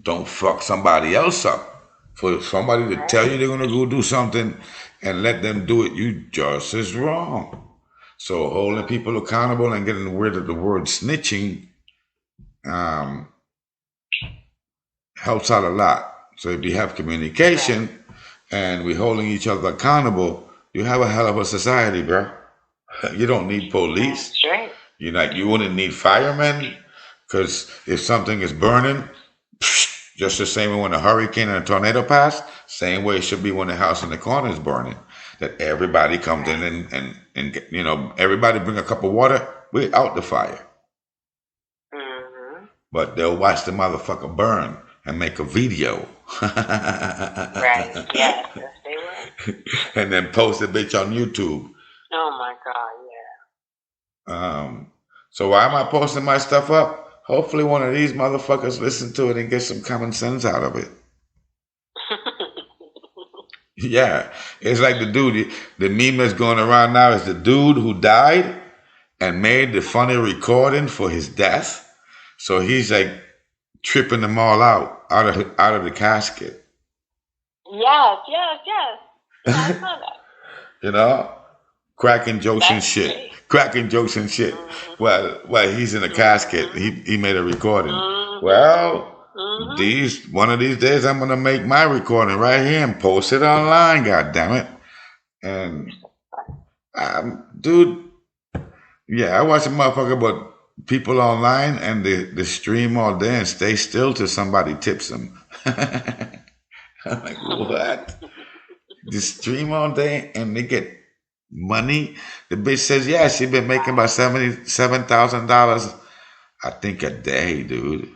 don't fuck somebody else up. For somebody to tell you they're gonna go do something and let them do it, you just as wrong. So holding people accountable and getting rid of the word snitching helps out a lot. So if you have communication and we're holding each other accountable, you have a hell of a society, bro. You don't need police. Right. You wouldn't need firemen, because if something is burning, just the same way when a hurricane and a tornado pass, same way it should be when the house in the corner is burning. That everybody comes in and everybody bring a cup of water, we're out the fire. But they'll watch the motherfucker burn and make a video. Right, yes, they will. And then post the bitch on YouTube. Oh my God, yeah. So why am I posting my stuff up? Hopefully one of these motherfuckers listen to it and get some common sense out of it. Yeah, it's like the dude, the meme that's going around now is the dude who died and made the funny recording for his death. So he's like tripping them all out of the casket. Yes. Yeah, I saw that. Cracking jokes and shit. Great. Cracking jokes and shit. Well, he's in a casket. He made a recording. Well, one of these days I'm gonna make my recording right here and post it online. God damn it! And dude, yeah, I watch a motherfucker, but people online and they stream all day and stay still till somebody tips them. I'm like, what? They stream all day and they get money. The bitch says, yeah, she been making about $77,000, I think, a day, dude.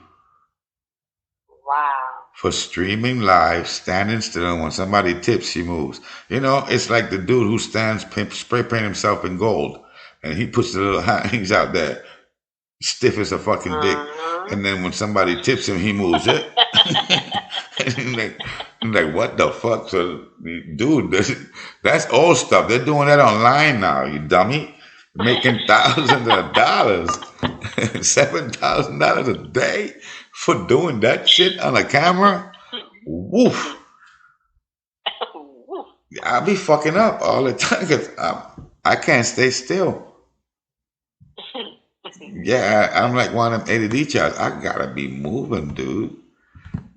Wow. For streaming live, standing still, and when somebody tips, she moves. It's like the dude who stands spray paint himself in gold, and he puts the little hangings out there, stiff as a fucking dick. And then when somebody tips him, he moves it. I'm like, what the fuck? So, dude, that's old stuff. They're doing that online now, you dummy. Making thousands of dollars. $7,000 a day for doing that shit on a camera? Woof. I'll be fucking up all the time because I can't stay still. Yeah, I'm like one of them ADD child. I gotta be moving, dude.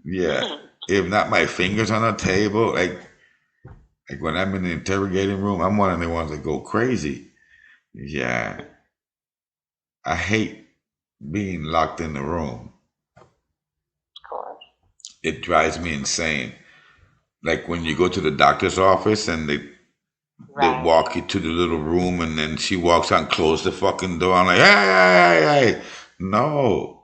Yeah. If not my fingers on a table, like when I'm in the interrogating room, I'm one of the ones that go crazy. Yeah. I hate being locked in the room. Of course. It drives me insane. Like when you go to the doctor's office and they walk you to the little room and then she walks out and closes the fucking door. I'm like, hey. No.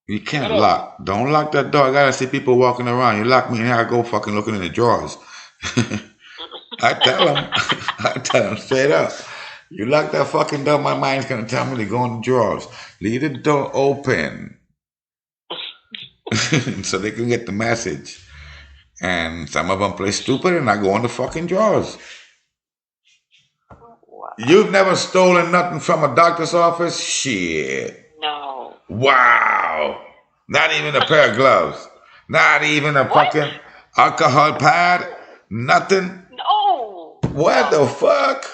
You can't lock. Don't lock that door. I gotta see people walking around. You lock me in here, I go fucking looking in the drawers. I tell them straight up. You lock that fucking door, my mind's gonna tell me to go in the drawers. Leave the door open. So they can get the message. And some of them play stupid and I go in the fucking drawers. Wow. You've never stolen nothing from a doctor's office? Shit. No. Wow. Not even a pair of gloves. Not even a What? fucking alcohol pad. Nothing. No. What the fuck?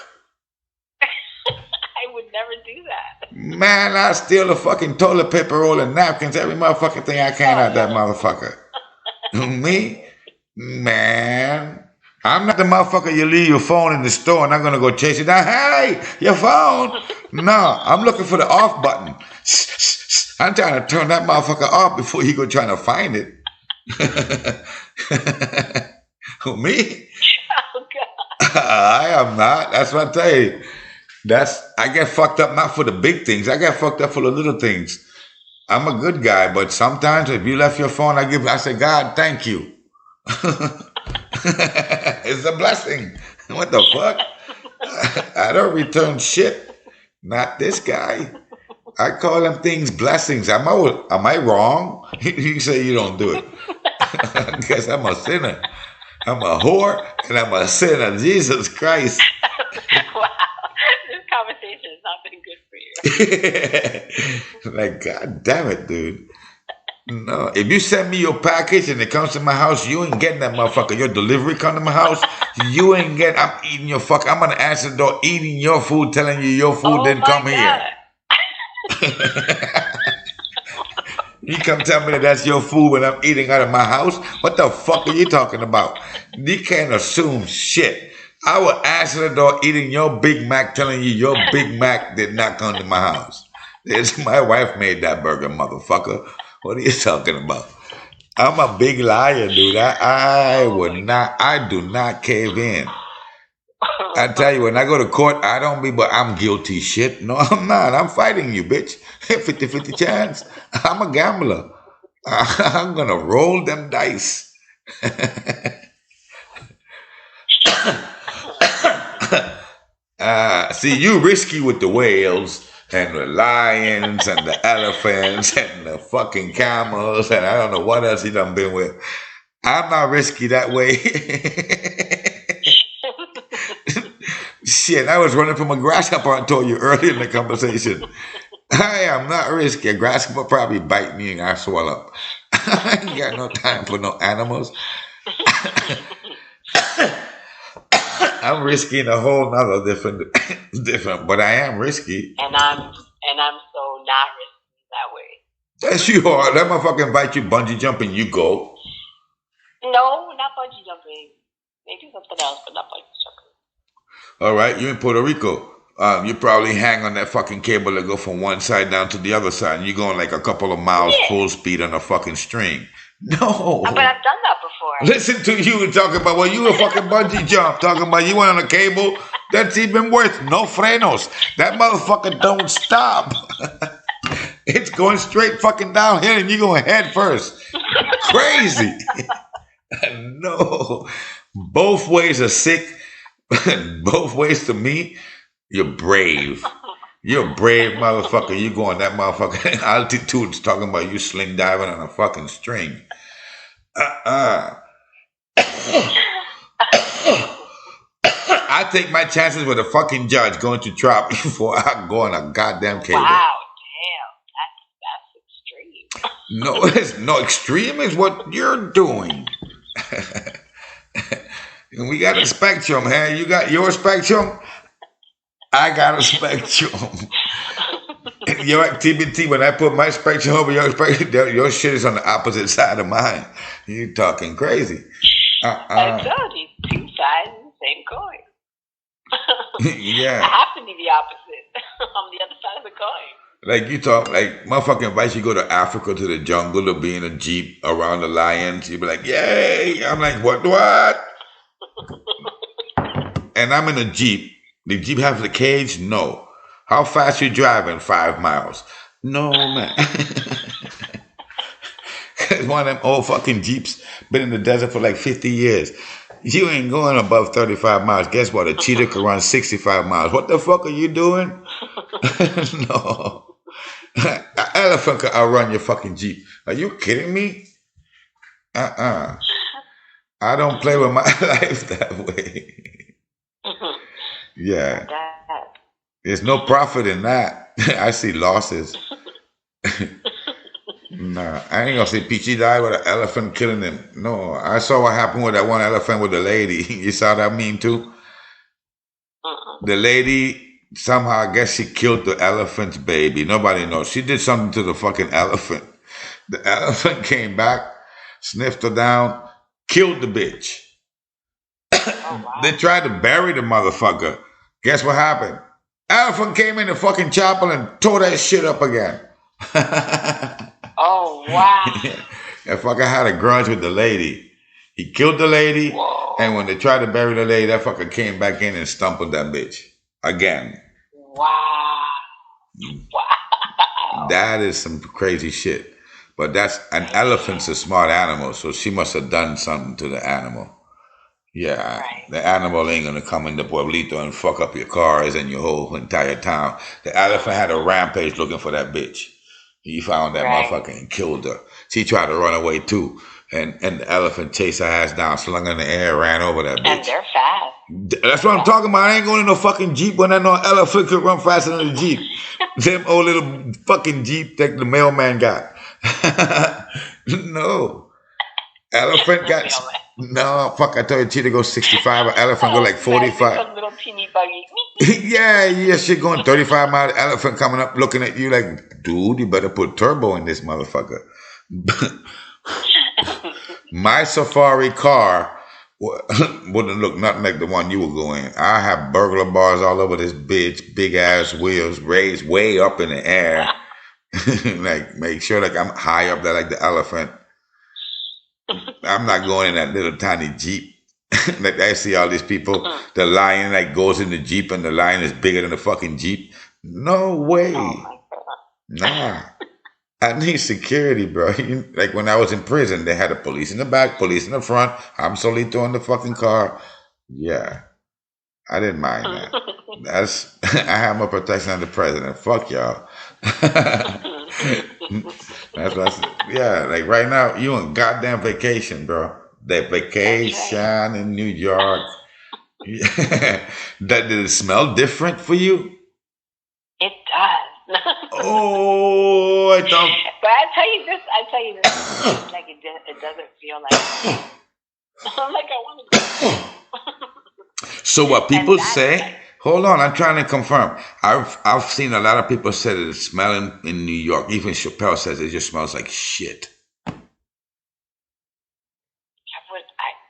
I would never do that. Man, I steal the fucking toilet paper roll and napkins, every motherfucking thing I can out that motherfucker. Me? Man. I'm not the motherfucker you leave your phone in the store and I'm gonna go chase it down. Hey, your phone. No, I'm looking for the off button. I'm trying to turn that motherfucker off before you go trying to find it. Who, me? Oh God. I am not. That's what I tell you. I get fucked up not for the big things. I get fucked up for the little things. I'm a good guy, but sometimes if you left your phone, I say, God, thank you. It's a blessing. What the fuck? I don't return shit. Not this guy. I call them things blessings. Am I wrong? You say you don't do it. I guess I'm a sinner. I'm a whore and I'm a sinner. Jesus Christ. Wow. This conversation has not been good for you. Like, God damn it, dude. No, if you send me your package and it comes to my house, you ain't getting that motherfucker. Your delivery come to my house, you ain't getting. I'm eating your fuck. I'm gonna answer the door, eating your food, telling you your food didn't come here. You come tell me that that's your food when I'm eating out of my house. What the fuck are you talking about? You can't assume shit. I will answer the door, eating your Big Mac, telling you your Big Mac did not come to my house. It's my wife made that burger, motherfucker. What are you talking about? I'm a big liar, dude. I do not cave in. I tell you, when I go to court, I don't be, but I'm guilty shit. No, I'm not. I'm fighting you, bitch. 50-50 chance. I'm a gambler. I'm gonna roll them dice. See, you risky with the whales and the lions and the elephants and the fucking camels and I don't know what else you done been with. I'm not risky that way. Shit, I was running from a grasshopper, I told you earlier in the conversation. I am not risky. A grasshopper probably bite me and I swell up. I ain't got no time for no animals. I'm risky in a whole nother different, but I am risky. And I'm so not risky that way. Yes, you are. That motherfucker invite you bungee jumping, you go. No, not bungee jumping. Maybe something else, but not bungee jumping. All right, you in Puerto Rico. You probably hang on that fucking cable that go from one side down to the other side, and you're going like a couple of miles full speed on a fucking string. No. But I've done that before. Listen to you talking about, well, you a fucking bungee jump. Talking about you went on a cable. That's even worse. No frenos. That motherfucker don't stop. It's going straight fucking downhill and you're going head first. Crazy. No. Both ways are sick. Both ways to me, you're brave. You're a brave motherfucker. You going that motherfucking altitude talking about you sling diving on a fucking string. I take my chances with a fucking judge going to trial before I go on a goddamn cable. Wow, damn, that's extreme. No, it's no extreme is what you're doing. We got a spectrum, hey. You got your spectrum. I got a spectrum. Your activity, when I put my spectrum over your spectrum, your shit is on the opposite side of mine. You talking crazy. I told you, two sides of the same coin. Yeah. I have to be the opposite. I'm the other side of the coin. Like you talk, like motherfucking advice, you go to Africa to the jungle to be in a jeep around the lions. You be like, yay. I'm like, what? And I'm in a jeep. The jeep has the cage? No. How fast you driving? 5 miles. No, man. One of them old fucking jeeps been in the desert for like 50 years. You ain't going above 35 miles. Guess what? A cheetah can run 65 miles. What the fuck are you doing? No. An elephant can outrun your fucking jeep. Are you kidding me? I don't play with my life that way. Yeah. There's no profit in that. I see losses. Nah, I ain't gonna say Peachy died with an elephant killing him. No, I saw what happened with that one elephant with the lady. You saw that meme too? The lady somehow, I guess she killed the elephant's baby. Nobody knows. She did something to the fucking elephant. The elephant came back, sniffed her down, killed the bitch. Oh, wow. They tried to bury the motherfucker. Guess what happened? Elephant came in the fucking chapel and tore that shit up again. Oh, wow. That fucker had a grudge with the lady. He killed the lady, Whoa. and when they tried to bury the lady, that fucker came back in and stumbled that bitch again. Wow. Wow. That is some crazy shit. But that's an elephant's a smart animal, so she must have done something to the animal. Yeah, Right. the animal ain't gonna come in the pueblito and fuck up your cars and your whole entire town. The elephant had a rampage looking for that bitch. He found that Right. motherfucker and killed her. She tried to run away too, and the elephant chased her ass down, slung her in the air, ran over that And bitch. they're fast. That's what I'm talking about. I ain't going in no fucking Jeep when I know an elephant could run faster than a Jeep. Them old little fucking Jeep that the mailman got. No. Elephant got... No, fuck, I told you cheetah go 65, an elephant go like 45. Some little teeny buggy. Yeah, shit going 35 miles, elephant coming up looking at you like, dude, you better put turbo in this motherfucker. My safari car wouldn't look nothing like the one you were going. I have burglar bars all over this bitch, big ass wheels raised way up in the air. Like, make sure like I'm high up there like the elephant. I'm not going in that little tiny Jeep. Like I see all these people, the lion like goes in the Jeep and the lion is bigger than the fucking Jeep. No way. Oh my God. Nah. I need security, bro. Like when I was in prison, they had the police in the back, police in the front. I'm Solito in the fucking car. Yeah. I didn't mind that. That's I have my protection of the president. Fuck y'all. That's what I said. Yeah, like right now, you on goddamn vacation, bro. That vacation in New York. Did it smell different for you? It does. Oh, I thought. But I tell you this, like it doesn't feel like I'm like I want to go. So what people say? Hold on, I'm trying to confirm. I've seen a lot of people say that it's smelling in New York. Even Chappelle says it just smells like shit.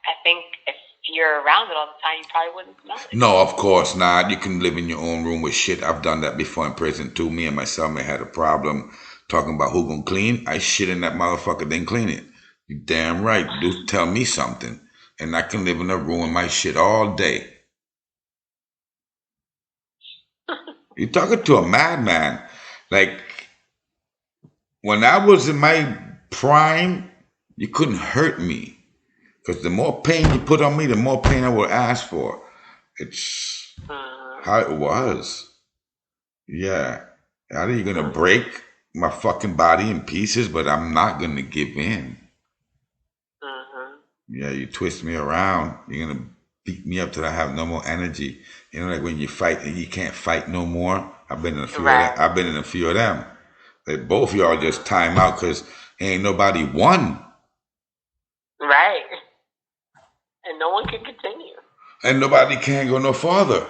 I think if you're around it all the time, you probably wouldn't smell it. No, of course not. You can live in your own room with shit. I've done that before in prison too. Me and my cellmate had a problem talking about who gonna clean. I shit in that motherfucker, then clean it. You damn right. Do tell me something, and I can live in a room with my shit all day. You're talking to a madman. Like when I was in my prime, you couldn't hurt me. Because the more pain you put on me, the more pain I will ask for. It's how it was. Yeah. How are you going to break my fucking body in pieces, but I'm not going to give in? Yeah, you twist me around. You're going to beat me up till I have no more energy. You know, like when you fight and you can't fight no more. I've been in a few of them. I've been in a few of them. Like both of y'all just time out because ain't nobody won. Right. And no one can continue. And nobody can go no farther.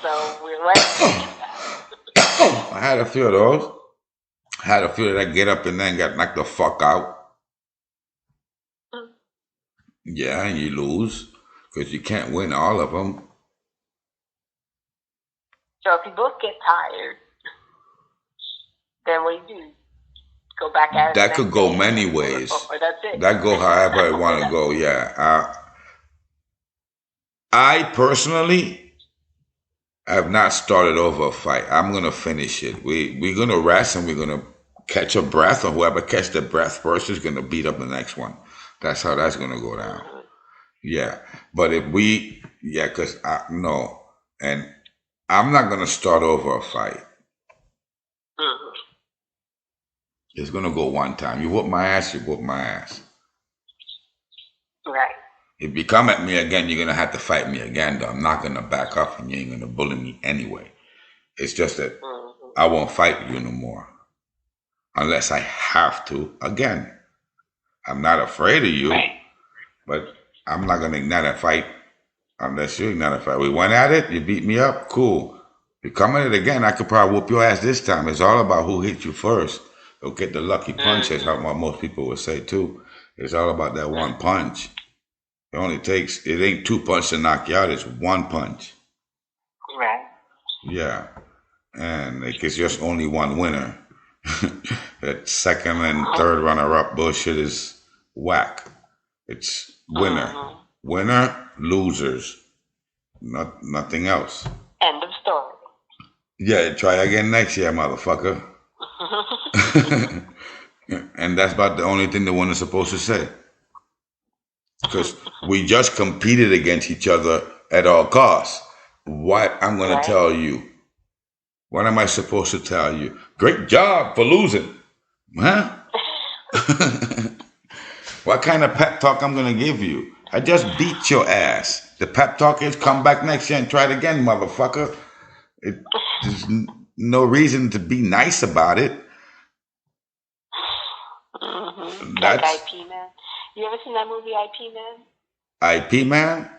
So we're right. I had a few of those. I had a few that I get up and then got knocked the fuck out. Yeah, and you lose because you can't win all of them. So if you both get tired, then what do you do? Go back at it. That could go many ways. Or that's it. That go however I want to go. Yeah. I personally have not started over a fight. I'm gonna finish it. We're gonna rest and we're gonna catch a breath, or whoever catch the breath first is gonna beat up the next one. That's how that's gonna go down. Yeah, but if we, because no, and I'm not gonna start over a fight. It's gonna go one time. You whoop my ass, you whoop my ass. Right. If you come at me again, you're gonna have to fight me again. Though I'm not gonna back up, and you ain't gonna bully me anyway. It's just that I won't fight you no more unless I have to. Again, I'm not afraid of you, but I'm not gonna ignite a fight unless you ignite a fight. We went at it. You beat me up. Cool. You come at it again, I could probably whoop your ass this time. It's all about who hit you first. You'll get the lucky punch, as how most people would say too. It's all about that one punch. It only takes, it ain't two punches to knock you out, it's one punch. Right. Yeah. And it's just only one winner. That second and third runner-up bullshit is whack. It's winner. Winner, losers. Nothing else. End of story. Yeah, try again next year, motherfucker. And that's about the only thing the winner's supposed to say. Because we just competed against each other at all costs. What I'm going to tell you? What am I supposed to tell you? Great job for losing. Huh? What kind of pep talk I'm going to give you? I just beat your ass. The pep talk is come back next year and try it again, motherfucker. There's no reason to be nice about it. Like IP Man. You ever seen that movie IP Man? IP Man?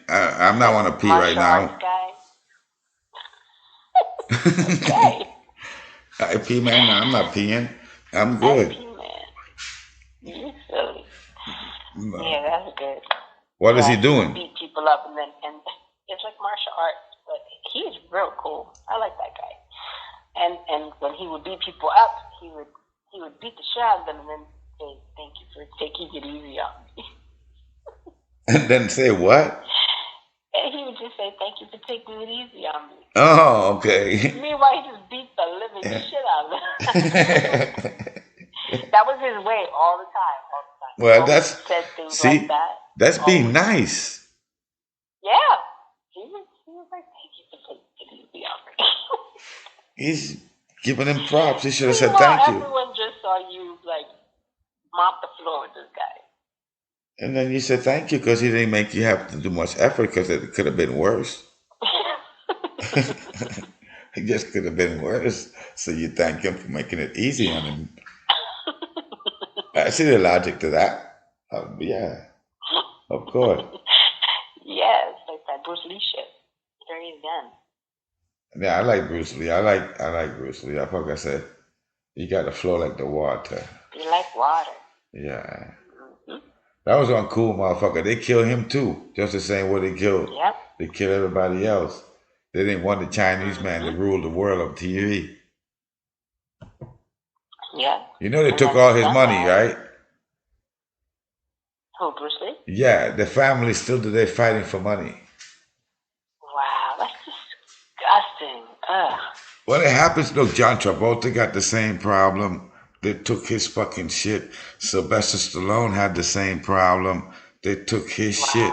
I'm not want to pee right now. Okay. IP Man? No, I'm not peeing. I'm good. IP Man. You silly. No. Yeah, that's good. What is he doing? Beat people up and it's like martial arts, but he's real cool. I like that guy. And when he would beat people up, he would beat the shit out of them and then say, "Thank you for taking it easy on me." And then say what? And he would just say, "Thank you for taking it easy on me." Oh, okay. Meanwhile, he just beat the living shit out of them. That was his way all the time. Well, that's being nice. Yeah. He was like, "Thank you for taking it easy on me." He's giving him props. He should have said thank you. Everyone just saw you like mop the floor with this guy. And then you said thank you because he didn't make you have to do much effort because it could have been worse. It just could have been worse. So you thank him for making it easy on him. I see the logic to that. Yeah, of course. Yes, like that Bruce Lee shit. There he is again. Yeah, I like Bruce Lee. I like Bruce Lee. Like I said, you got to flow like the water. You like water. Yeah. That was on Cool, motherfucker. They killed him too, just the same way they killed. Yep. They killed everybody else. They didn't want the Chinese man to rule the world of TV. Yeah. You know they took all his money, right? Who, Bruce Lee? Yeah, the family still today fighting for money. Wow, that's disgusting. Ugh. Well, it happens. Look, John Travolta got the same problem. They took his fucking shit. Sylvester Stallone had the same problem. They took his shit.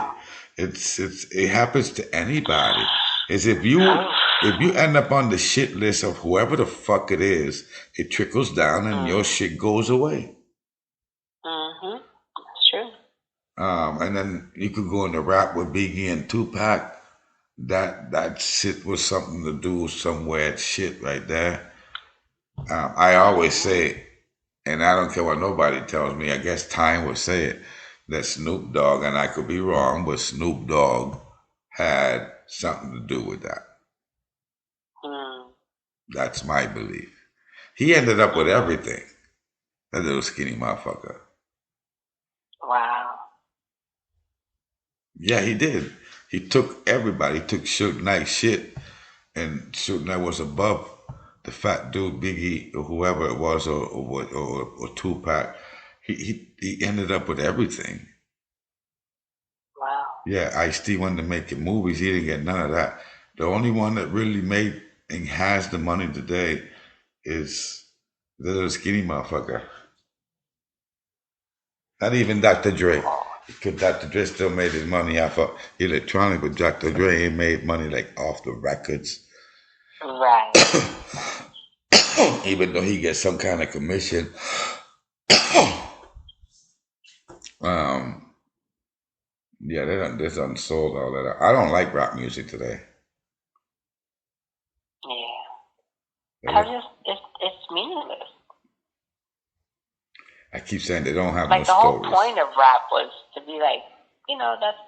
It happens to anybody. Is if you end up on the shit list of whoever the fuck it is, it trickles down and your shit goes away. That's true. And then you could go into rap with Biggie and Tupac. That shit was something to do with some weird shit right there. I always say, and I don't care what nobody tells me, I guess time will say it, that Snoop Dogg, and I could be wrong, but Snoop Dogg had something to do with that. That's my belief. He ended up with everything. That little skinny motherfucker. Wow. Yeah, he did. He took everybody. He took Suge Knight's shit, and Suge Knight was above the fat dude, Biggie, or whoever it was, or Tupac. He ended up with everything. Wow. Yeah, Ice-T wanted to make movies. He didn't get none of that. The only one that really made and has the money today is the little skinny motherfucker. Not even Dr. Dre. Because Dr. Dre still made his money off of electronic, but Dr. Dre ain't made money like off the records. Right. Even though he gets some kind of commission. Um, yeah, they done sold all that. I don't like rap music today. Yeah. They Cause look- it's meaningless. I keep saying they don't have no Like the whole stories. point of rap was to be like,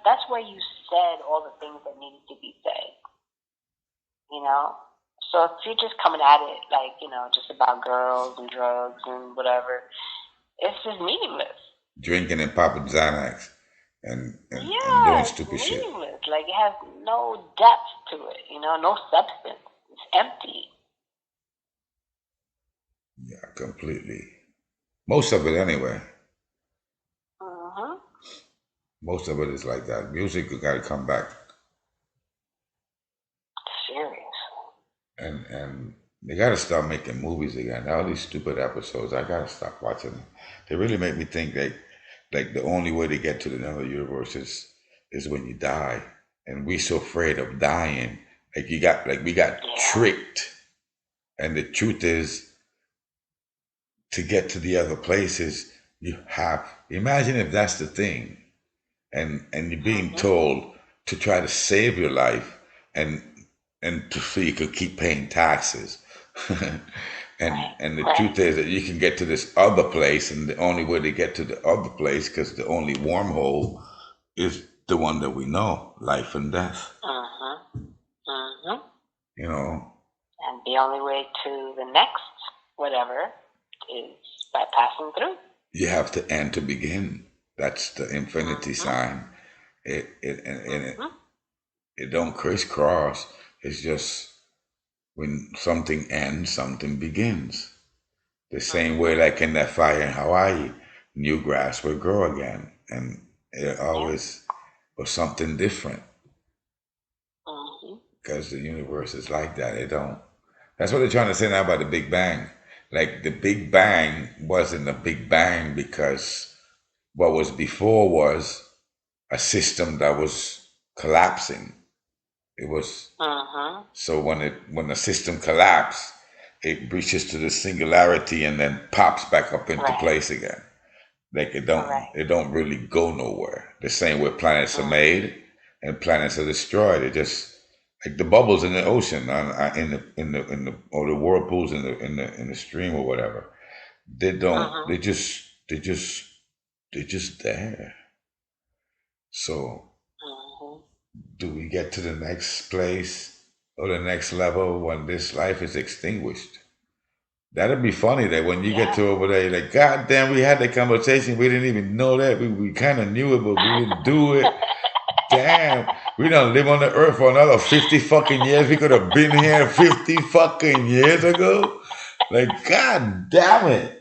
that's where you said all the things that needed to be said. You know. So if you're just coming at it like just about girls and drugs and whatever, it's just meaningless. Drinking and popping Xanax and doing Yeah, it's stupid shit. meaningless. Like it has no depth to it. No substance. It's empty. Yeah, completely. Most of it anyway. Mhm. Most of it is like that. Music you gotta come back. Serious. And they gotta start making movies again. All these stupid episodes, I gotta stop watching them. They really make me think like the only way to get to another universe is when you die. And we so afraid of dying. Like we got Yeah. tricked. And the truth is to get to the other places, you have imagine if that's the thing. And you're being Mhm. told to try to save your life and so you could keep paying taxes. Right. And the Right. truth is that you can get to this other place, and the only way to get to the other place, because the only wormhole is the one that we know, life and death. Mhm. Mhm. You know, And the only way to the next whatever is by passing through. you have to end to begin. That's the infinity Mhm. sign. And Mhm. it don't crisscross. It's just when something ends, something begins. The same way, Mhm. like in that fire in Hawaii, new grass will grow again, and it Yeah. always was something different Mhm. because the universe is like that. It don't. That's what they're trying to say now about the Big Bang. Like the Big Bang wasn't a Big Bang because what was before was a system that was collapsing. It was Mhm. so when the system collapsed, it reaches to the singularity and then pops back up into Right. place again. Like Right. it don't really go nowhere. The same way planets are Mhm. made and planets are destroyed. It just like the bubbles in the ocean, in the or the whirlpools in the stream or whatever. They don't. Mhm. They're just there. So Mhm. do we get to the next place or the next level when this life is extinguished? That'd be funny that when you get Yeah. to over there, you're like, God damn, we had that conversation. We didn't even know that. We kind of knew it, but we didn't do it. Damn, we don't live on the earth for another 50 fucking years. We could have been here 50 fucking years ago. Like, God damn it.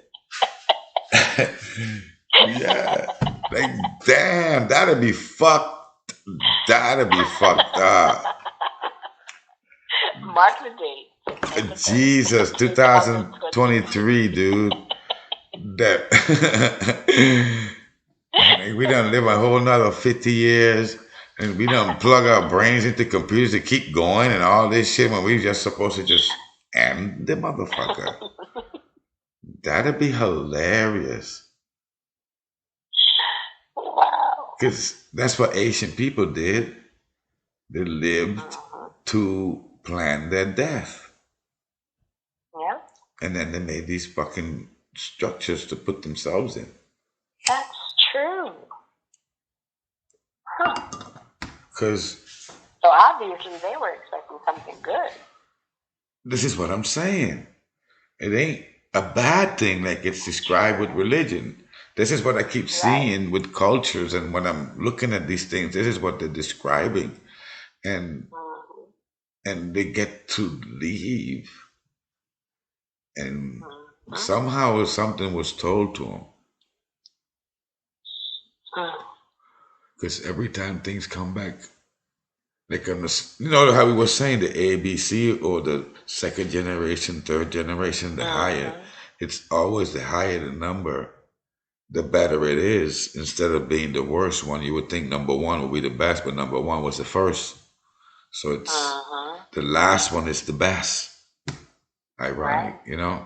Yeah. Like, damn, that'd be fucked. That'd be fucked up. Mark the date. September 3rd, Jesus, 2023, dude. That like we done live a whole nother 50 years and we done plug our brains into computers to keep going and all this shit when we just supposed to just end the motherfucker. That'd be hilarious. Wow. Because that's what Asian people did. They lived Mhm. to plan their death. Yeah. And then they made these fucking structures to put themselves in. That's true. Huh. Because So obviously they were expecting something good. this is what I'm saying. It ain't a bad thing like it's described with religion. This is what I keep Right. seeing with cultures, and when I'm looking at these things, this is what they're describing, and Mhm. and they get to leave, and Mhm. somehow something was told to them, Mhm. because every time things come back, like on the, you know how we were saying the ABC or the second generation, third generation, the higher, Mhm. it's always the higher the number, the better it is. Instead of being the worst one, you would think number one would be the best, but number one was the first. So it's Mhm. the last one is the best. Right. Ironic, you know?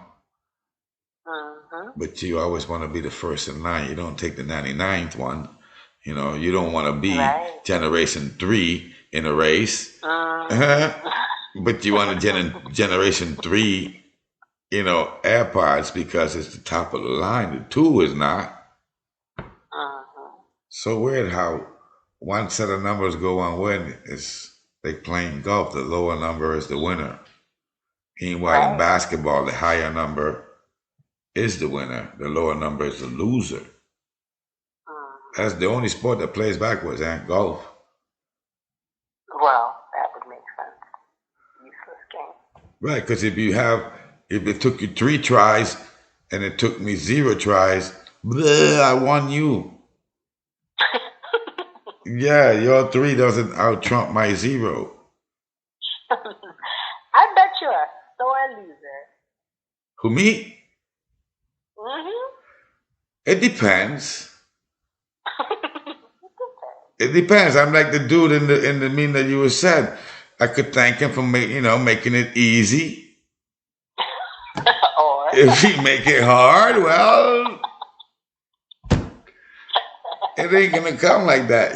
Mhm. but you always want to be the first in line. You don't take the 99th one. You know, you don't want to be generation 3 in a race. But you want to generation 3, you know, AirPods because it's the top of the line. The 2 is not. So weird how one set of numbers go one way. It's like playing golf. The lower number is the winner. Meanwhile, in basketball, the higher number is the winner. The lower number is the loser. That's the only sport that plays backwards, golf. Well, that would make sense. Useless game. Right, because if it took you 3 tries and it took me 0 tries, I won you. Yeah, your 3 doesn't out-trump my 0. I bet you're a sore loser. Who, me? It depends. It depends. I'm like the dude in the meme that you said. I could thank him for making it easy. Or if he make it hard, well, it ain't gonna come like that,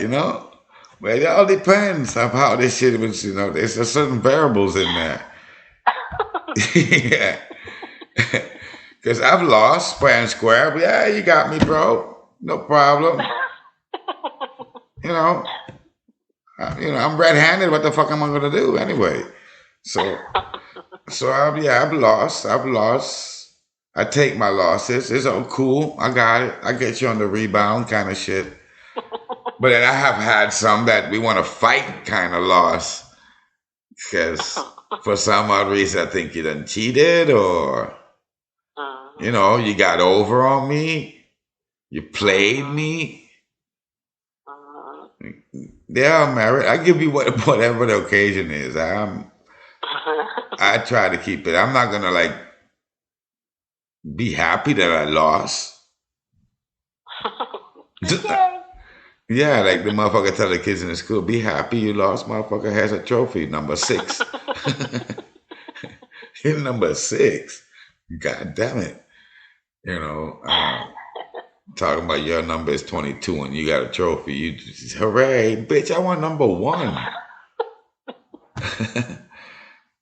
But it all depends on how this shit was, There's certain variables in there. Yeah. Because I've lost fair and square. But yeah, you got me, bro. No problem. I'm red-handed. What the fuck am I gonna do anyway? So I've lost. I take my losses. It's all cool. I got it. I get you on the rebound kind of shit. But then I have had some that we want to fight kind of loss. Because for some odd reason I think you done cheated or, you got over on me. You played me. Yeah, I'm married. I give you whatever the occasion is. I try to keep it. I'm not going to be happy that I lost. Yeah, like the motherfucker tell the kids in the school, be happy you lost. Motherfucker has a trophy, number 6. You're number 6. God damn it. Talking about your number is 22 and you got a trophy. You just, hooray, bitch, I want number 1.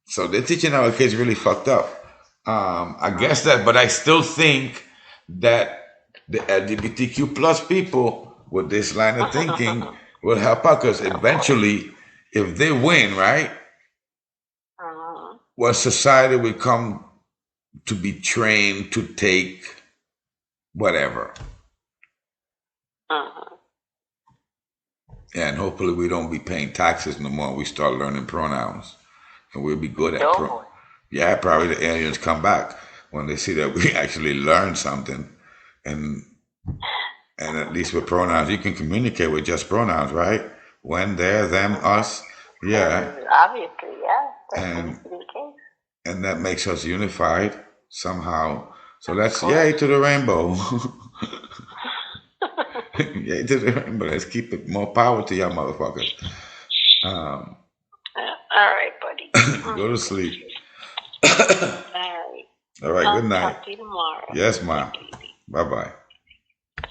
So they're teaching our kids really fucked up. I guess that, but I still think that the LGBTQ plus people with this line of thinking will help out because eventually, if they win, right, well, society will come to be trained to take whatever. And hopefully we don't be paying taxes no more. We start learning pronouns. And we'll be good at pronouns. Yeah, probably the aliens come back when they see that we actually learned something. And at least with pronouns, you can communicate with just pronouns, right? When, there, them, us. Yeah. Obviously, yeah. That's the case. And that makes us unified somehow. So let's, yay to the rainbow. Yay to the rainbow. Let's keep it. More power to y'all motherfuckers. All right, buddy. Go to sleep. All right. All right, good night. Talk to you tomorrow. Yes, ma'am. Bye-bye.